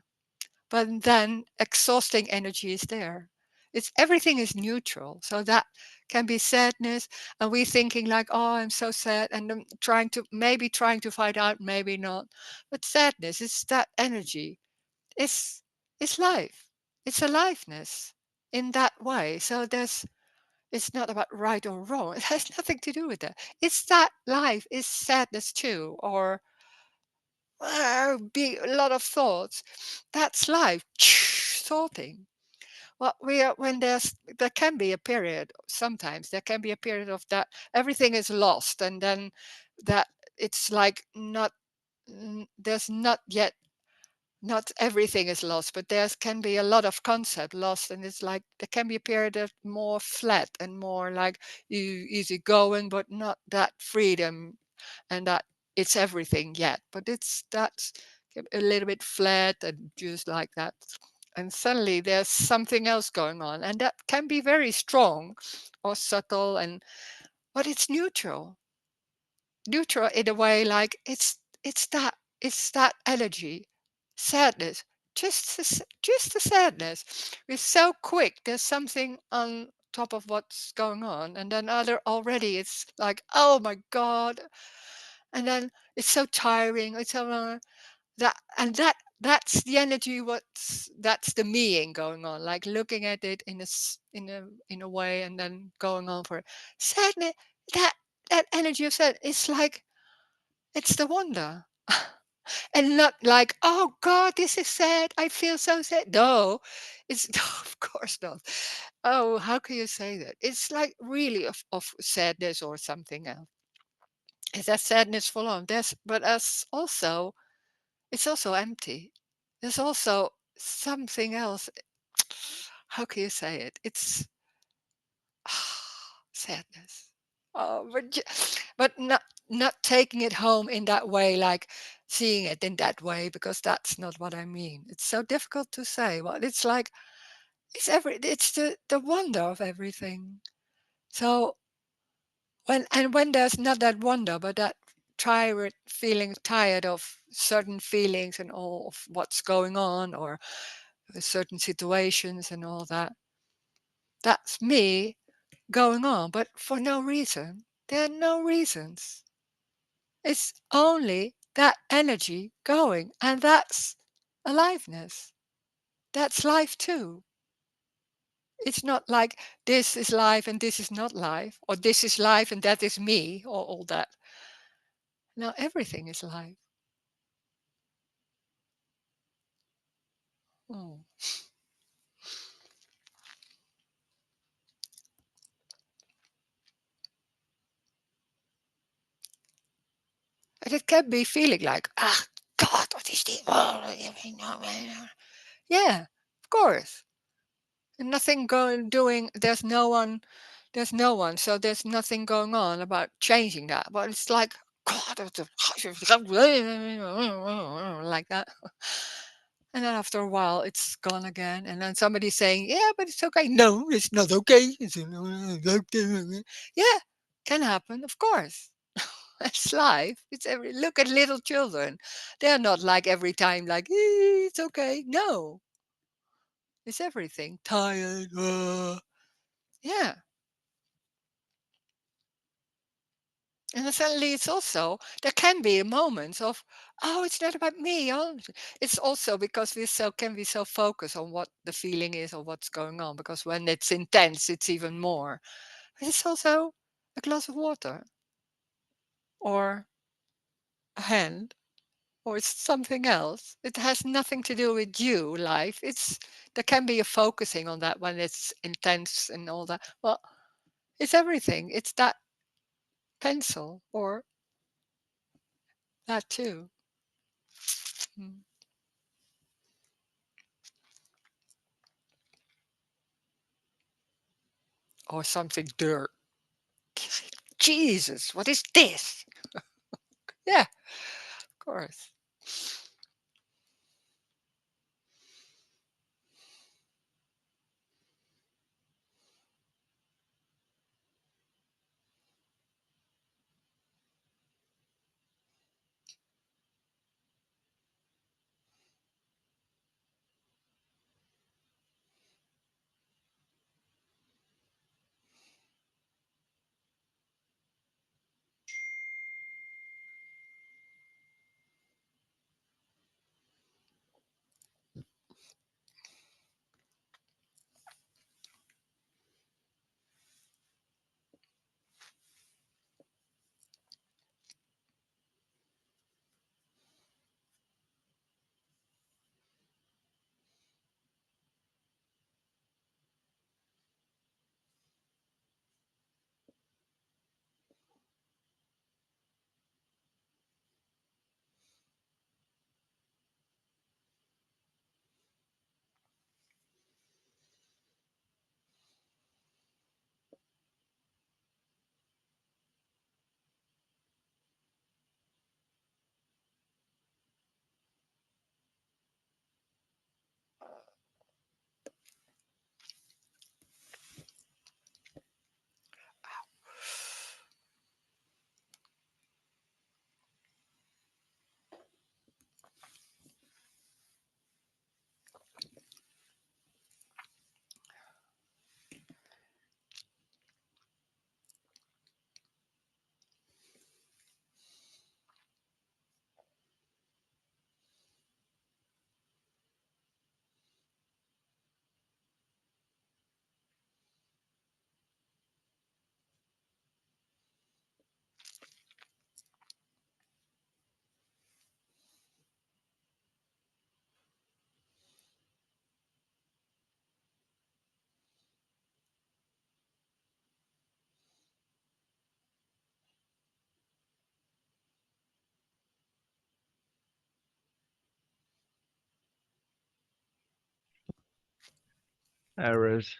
But then exhausting energy is there. It's everything is neutral. So that can be sadness, and we thinking like, oh, I'm so sad, and then trying to find out, maybe not. But sadness is that energy. It's it's life. It's aliveness in that way. So it's not about right or wrong. It has nothing to do with that. It's that life is sadness too, or be a lot of thoughts. That's life. Thoughting. Well, we are when there can be a period. Sometimes there can be a period of that everything is lost, and then that it's like not there's not yet not everything is lost, but there can be a lot of concept lost, and it's like there can be a period of more flat and more like easy going, but not that freedom and that it's everything yet. But it's that's a little bit flat and just like that. And suddenly there's something else going on, and that can be very strong or subtle, and but it's neutral in a way, like it's that energy, sadness, just the sadness. We're so quick, there's something on top of what's going on, and then other already it's like, oh my god, and then it's so tiring, it's so that and that's the energy, what's that's the meing going on, like looking at it in in a way, and then going on for it. Sadness, that that energy of sadness, it's like it's the wonder. And not like, oh God, this is sad. I feel so sad. No, it's no, of course not. Oh, how can you say that? It's like really of sadness or something else. Is that sadness full on? There's, but as also, it's also empty. There's also something else. How can you say it? It's sadness. Oh, but not taking it home in that way, like seeing it in that way, because that's not what I mean. It's so difficult to say. Well, it's like it's the wonder of everything. So when there's not that wonder, but that tired feeling, tired of certain feelings and all of what's going on, or certain situations and all that. That's me going on, but for no reason. There are no reasons. It's only that energy going, and that's aliveness. That's life too. It's not like this is life and this is not life, or this is life and that is me, or all that. Now everything is life. Oh. And it can be feeling like, ah, God, what is this? Yeah, of course. And nothing going doing. There's no one. So there's nothing going on about changing that. But it's like God, like that. And then after a while, it's gone again. And then somebody's saying, "Yeah, but it's okay." No, it's not okay. Yeah, can happen, of course. It's life. It's every look at little children. They're not like every time like, it's okay. No, it's everything. Tired. Yeah. And then suddenly it's also, there can be moments of, oh, it's not about me. Oh, it's also because can be so focused on what the feeling is or what's going on. Because when it's intense, it's even more. It's also a glass of water or a hand or it's something else. It has nothing to do with you, life. There can be a focusing on that when it's intense and all that. Well, it's everything. It's that pencil or that too. Mm. Or something dirt. Jesus, what is this? Yeah, of course. Iris,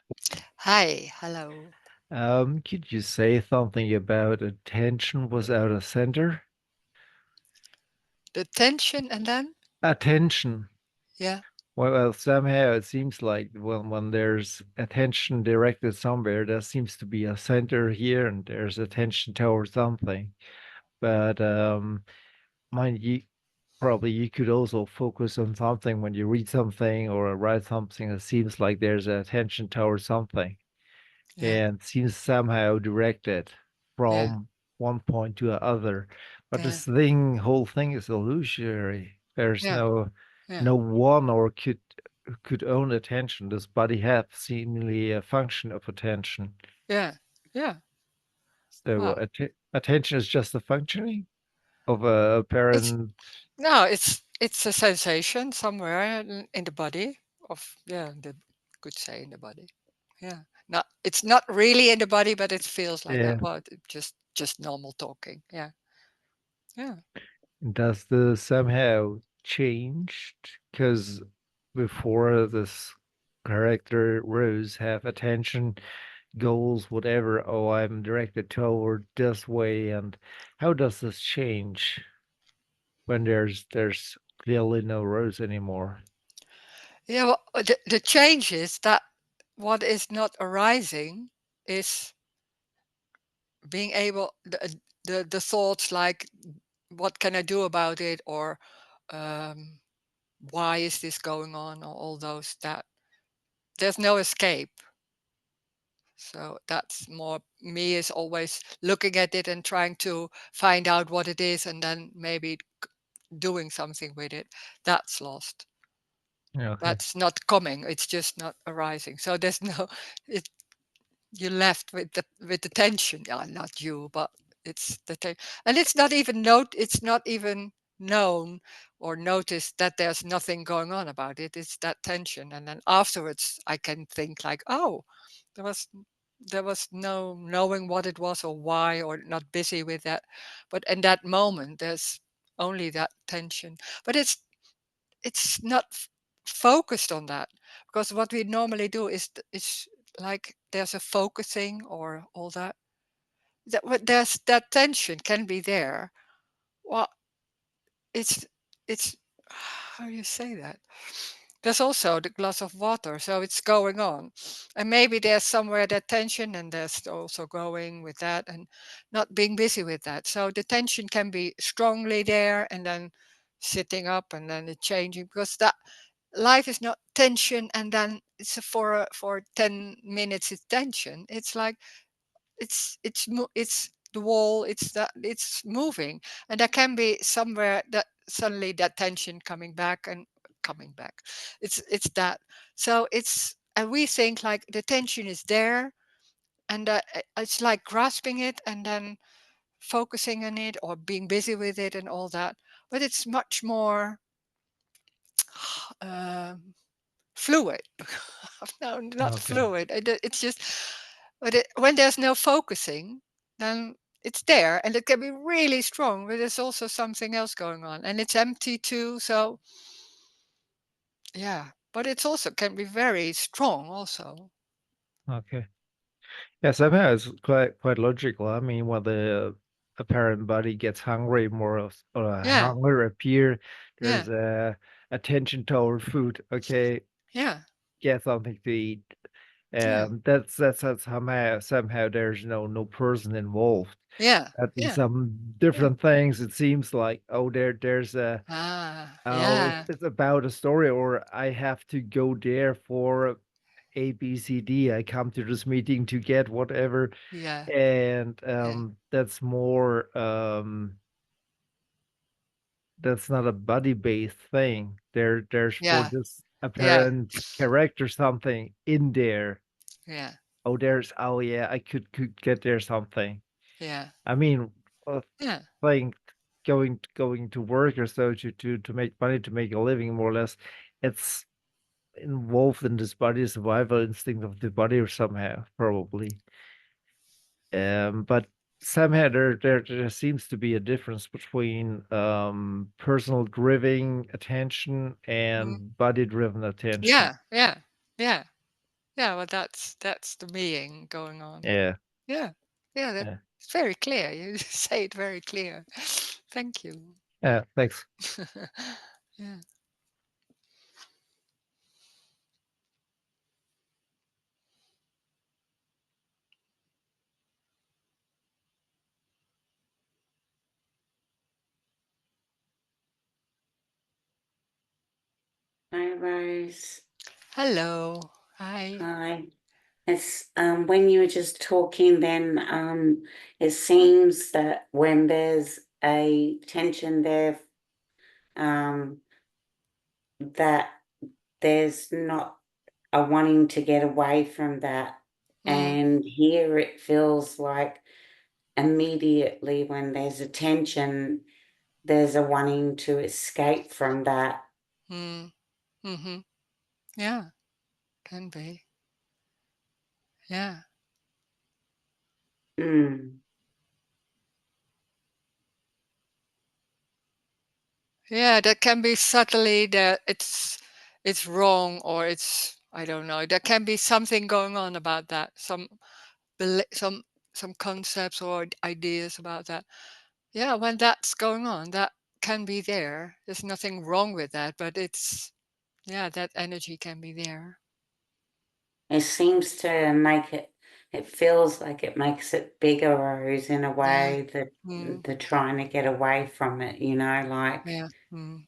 Hi, hello. could you say something about attention was out of center? The tension and then? Attention. Yeah, Well, somehow it seems like when there's attention directed somewhere, there seems to be a center here, and there's attention towards something. But mind you, probably you could also focus on something when you read something or write something. It seems like there's attention towards something. yeah, And seems somehow directed yeah, from one point to the other. But yeah, this whole thing is illusory. There's yeah, yeah, no one or could own attention. This body has seemingly a function of attention. yeah, yeah. So Wow. attention is just a functioning of a It's apparent. no, it's a sensation somewhere in the body of yeah, the could say in the body. Yeah. Not it's not really in the body, but it feels like that. Yeah. Well, just normal talking. Yeah. Yeah. Does this somehow changed? Because before this character Rose have attention goals, whatever. Oh, I'm directed toward this way. And how does this change when there's clearly no Rose anymore? Yeah, well, the change is that what is not arising is being able the thoughts like what can I do about it or um, why is this going on or all those that there's no escape. So that's more me is always looking at it and trying to find out what it is and then maybe doing something with it. That's lost. Okay. That's not coming. It's just not arising. So there's no it, you're left with the tension. Yeah, not you, but it's the and it's not even known or noticed that there's nothing going on about it. It's that tension, and then afterwards I can think like, oh, there was there was no knowing what it was or why or not busy with that, but in that moment there's only that tension. But it's not focused on that because what we normally do is like there's a focusing or all that there's that tension can be there. Well, it's it's how do you say that? There's also the glass of water, so it's going on, and maybe there's somewhere that tension, and there's also going with that, and not being busy with that. So the tension can be strongly there, and then sitting up, and then it changing because that life is not tension, and then it's for 10 minutes it's tension. It's like it's the wall it's that it's moving and there can be somewhere that suddenly that tension coming back it's that so it's and we think like the tension is there and it's like grasping it and then focusing on it or being busy with it and all that but it's much more um, fluid. No, not Okay. fluid. It's just, when there's no focusing, then it's there and it can be really strong, but there's also something else going on and it's empty too. So, yeah, but it's also can be very strong also. Okay. Yeah, somehow it's quite logical. I mean, when the apparent body gets hungry, or Yeah, hunger appear, yeah, there's a attention toward food. Okay, yeah, get something to eat. yeah, That's somehow there's no person involved. yeah, But in yeah, some yeah. different things, it seems like, oh, there's a Ah, oh, yeah, it's about a story, or I have to go there for A, B, C, D. I come to this meeting to get whatever, yeah, and yeah, that's not a body-based thing. There's for yeah, this yeah, apparent character something in there. yeah, Oh yeah, I could get there something. yeah, I mean, yeah, like going to work or so to make money to make a living more or less. It's involved in this body survival instinct of the body or somehow probably. But somehow there seems to be a difference between personal driven attention mm, and body driven attention. yeah, yeah, yeah. Yeah, well, that's the being going on. Yeah. Yeah, yeah, Yeah. that's very clear. You say it very clear. Thank you. Yeah. Thanks. Yeah. Hi, Rose. Hello. Hi. Hi. It's when you were just talking, then it seems that when there's a tension there, that there's not a wanting to get away from that. Mm, And here it feels like immediately when there's a tension, there's a wanting to escape from that. mm, mm-hmm. Yeah, can be. Yeah. Mm, Yeah, that can be subtly that it's wrong or it's I don't know. There can be something going on about that. Some some concepts or ideas about that. Yeah, when that's going on, that can be there. There's nothing wrong with that, but it's yeah, that energy can be there. it seems to make it, it feels like it makes it bigger, Rose, in a Yeah. way that Mm, they're trying to get away from it, like, yeah. Mm,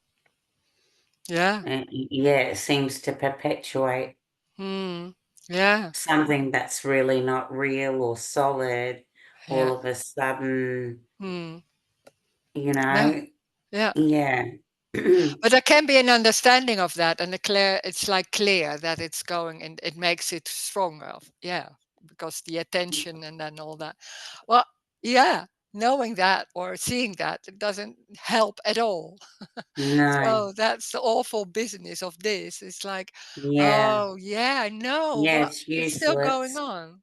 yeah. yeah, it seems to perpetuate Mm, yeah. something that's really not real or solid Yeah. all of a sudden, Mm, you yeah. know? Yeah. Yeah. But there can be an understanding of that, and it's like clear that it's going, and it makes it stronger. Yeah, because the attention and then all that. Well, yeah, knowing that or seeing that it doesn't help at all. No. So that's the awful business of this. It's like, Yeah. oh yeah, I know, Yeah, but it's it's still going useless. on.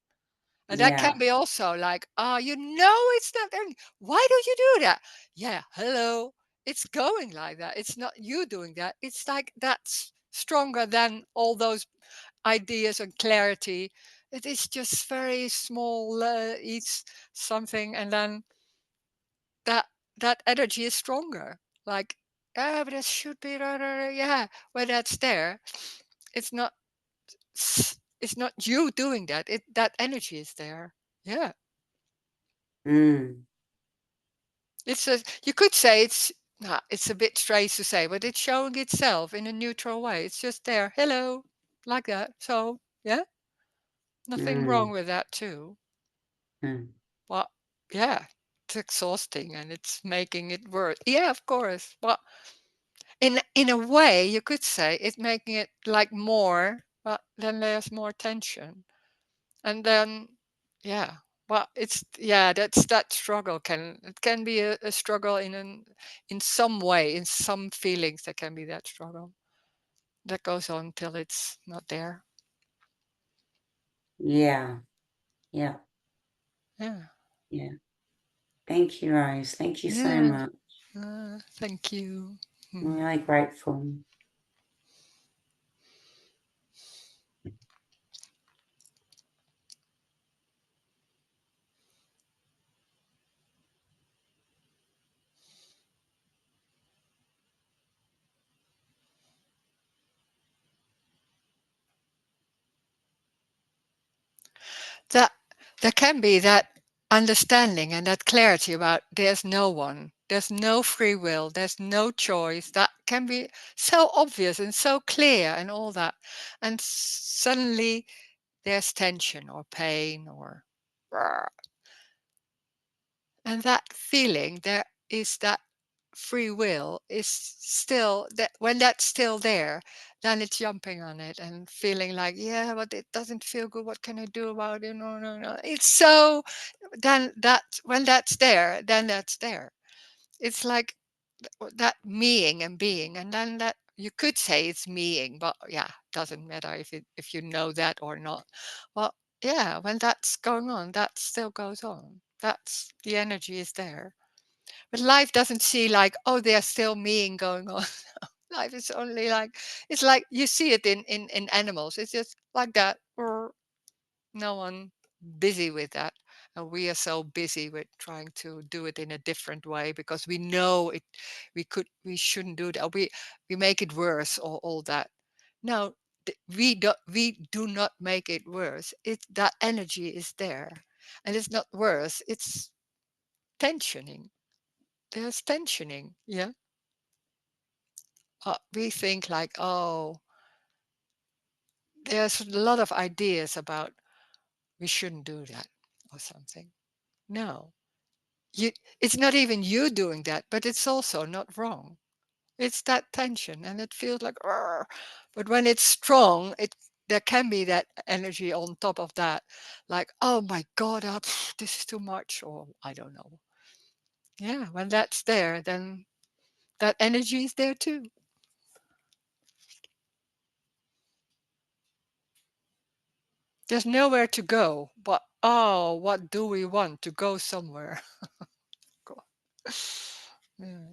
And that can Yeah. be also like, you know, it's not going. Why do you do that? Yeah, hello. It's going like that. It's not you doing that. It's like that's stronger than all those ideas and clarity. It is just very small, each something, and then that that energy is stronger. Like, but it should be, yeah. When that's there, it's not. It's not you doing that. That energy is there. Yeah. Mm. It's a you could say it's a bit strange to say, but it's showing itself in a neutral way. It's just there. Hello, like that. So yeah, nothing wrong Mm. with that too. Mm. But yeah, it's exhausting and it's making it worse. Yeah, of course. But in a way, you could say it's making it like more, but then there's more tension. And then yeah, well, it's yeah, that's that struggle can be a struggle in some way, in some feelings that can be that struggle that goes on till it's not there. Yeah. Yeah. Yeah. Yeah. Thank you, Rose. Thank you so Yeah. much. Thank you. I'm Hmm. really grateful. That there can be that understanding and that clarity about there's no one, there's no free will, there's no choice. That can be so obvious and so clear and all that. And suddenly there's tension or pain or "Rah." And that feeling there is that free will is still that when that's still there, then it's jumping on it and feeling like, yeah, but it doesn't feel good. What can I do about it? No, no, no. It's so then that when that's there, then that's there. It's like that meing and being, and then that you could say it's meing, but yeah, doesn't matter if you know that or not. Well, yeah, when that's going on, that still goes on. That's the energy is there. But life doesn't see like, oh, there's still meing going on. Life is only like it's like you see it in animals. It's just like that. or no one busy with that. And we are so busy with trying to do it in a different way because we know it. We shouldn't do that. We make it worse, or all that. No, we do not make it worse. It that energy is there, and it's not worse. It's tensioning. There's tensioning. Yeah. We think like, oh, there's a lot of ideas about we shouldn't do that or something. No, you, it's not even you doing that, but it's also not wrong. It's that tension, and it feels like, "Arr." But when it's strong, there can be that energy on top of that, like, oh my God, this is too much, or I don't know. Yeah, when that's there, then that energy is there too. There's nowhere to go, but oh, what do we want to go somewhere? God. Yeah.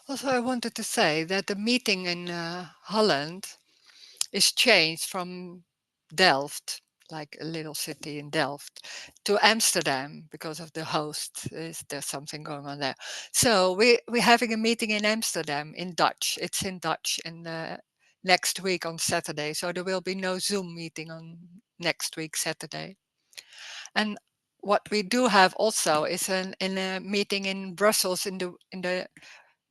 Also, I wanted to say that the meeting in Holland is changed from Delft, like a little city in Delft, to Amsterdam because of the host. There's something going on there. So we're having a meeting in Amsterdam in Dutch. It's in Dutch in next week on Saturday. So there will be no Zoom meeting on next week Saturday. And what we do have also is in a meeting in Brussels in the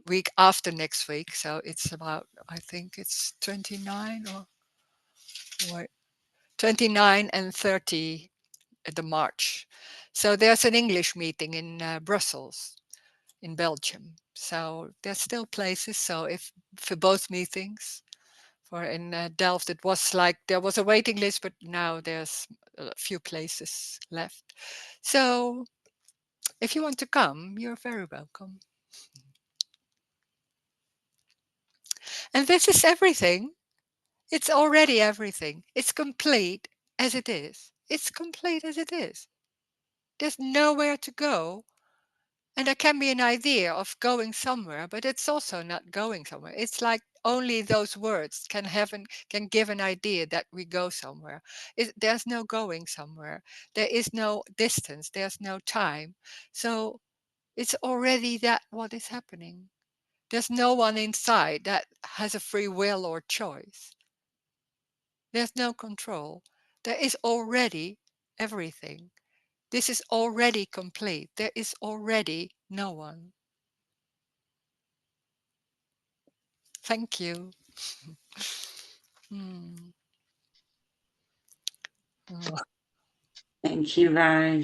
week after next week. So it's about, I think it's 29 or what, 29 and 30 at the March. So there's an English meeting in Brussels, in Belgium. So there's still places. So if for both meetings, for in Delft, it was like there was a waiting list, but now there's a few places left. So if you want to come, you're very welcome. And this is everything. It's already everything. It's complete as it is. It's complete as it is. There's nowhere to go. And there can be an idea of going somewhere, but it's also not going somewhere. It's like only those words can give an idea that we go somewhere. There's no going somewhere. There is no distance. There's no time. So it's already that what is happening. There's no one inside that has a free will or choice. There's no control. There is already everything. This is already complete. There is already no one. Thank you. Hmm. Oh. Thank you, Rose.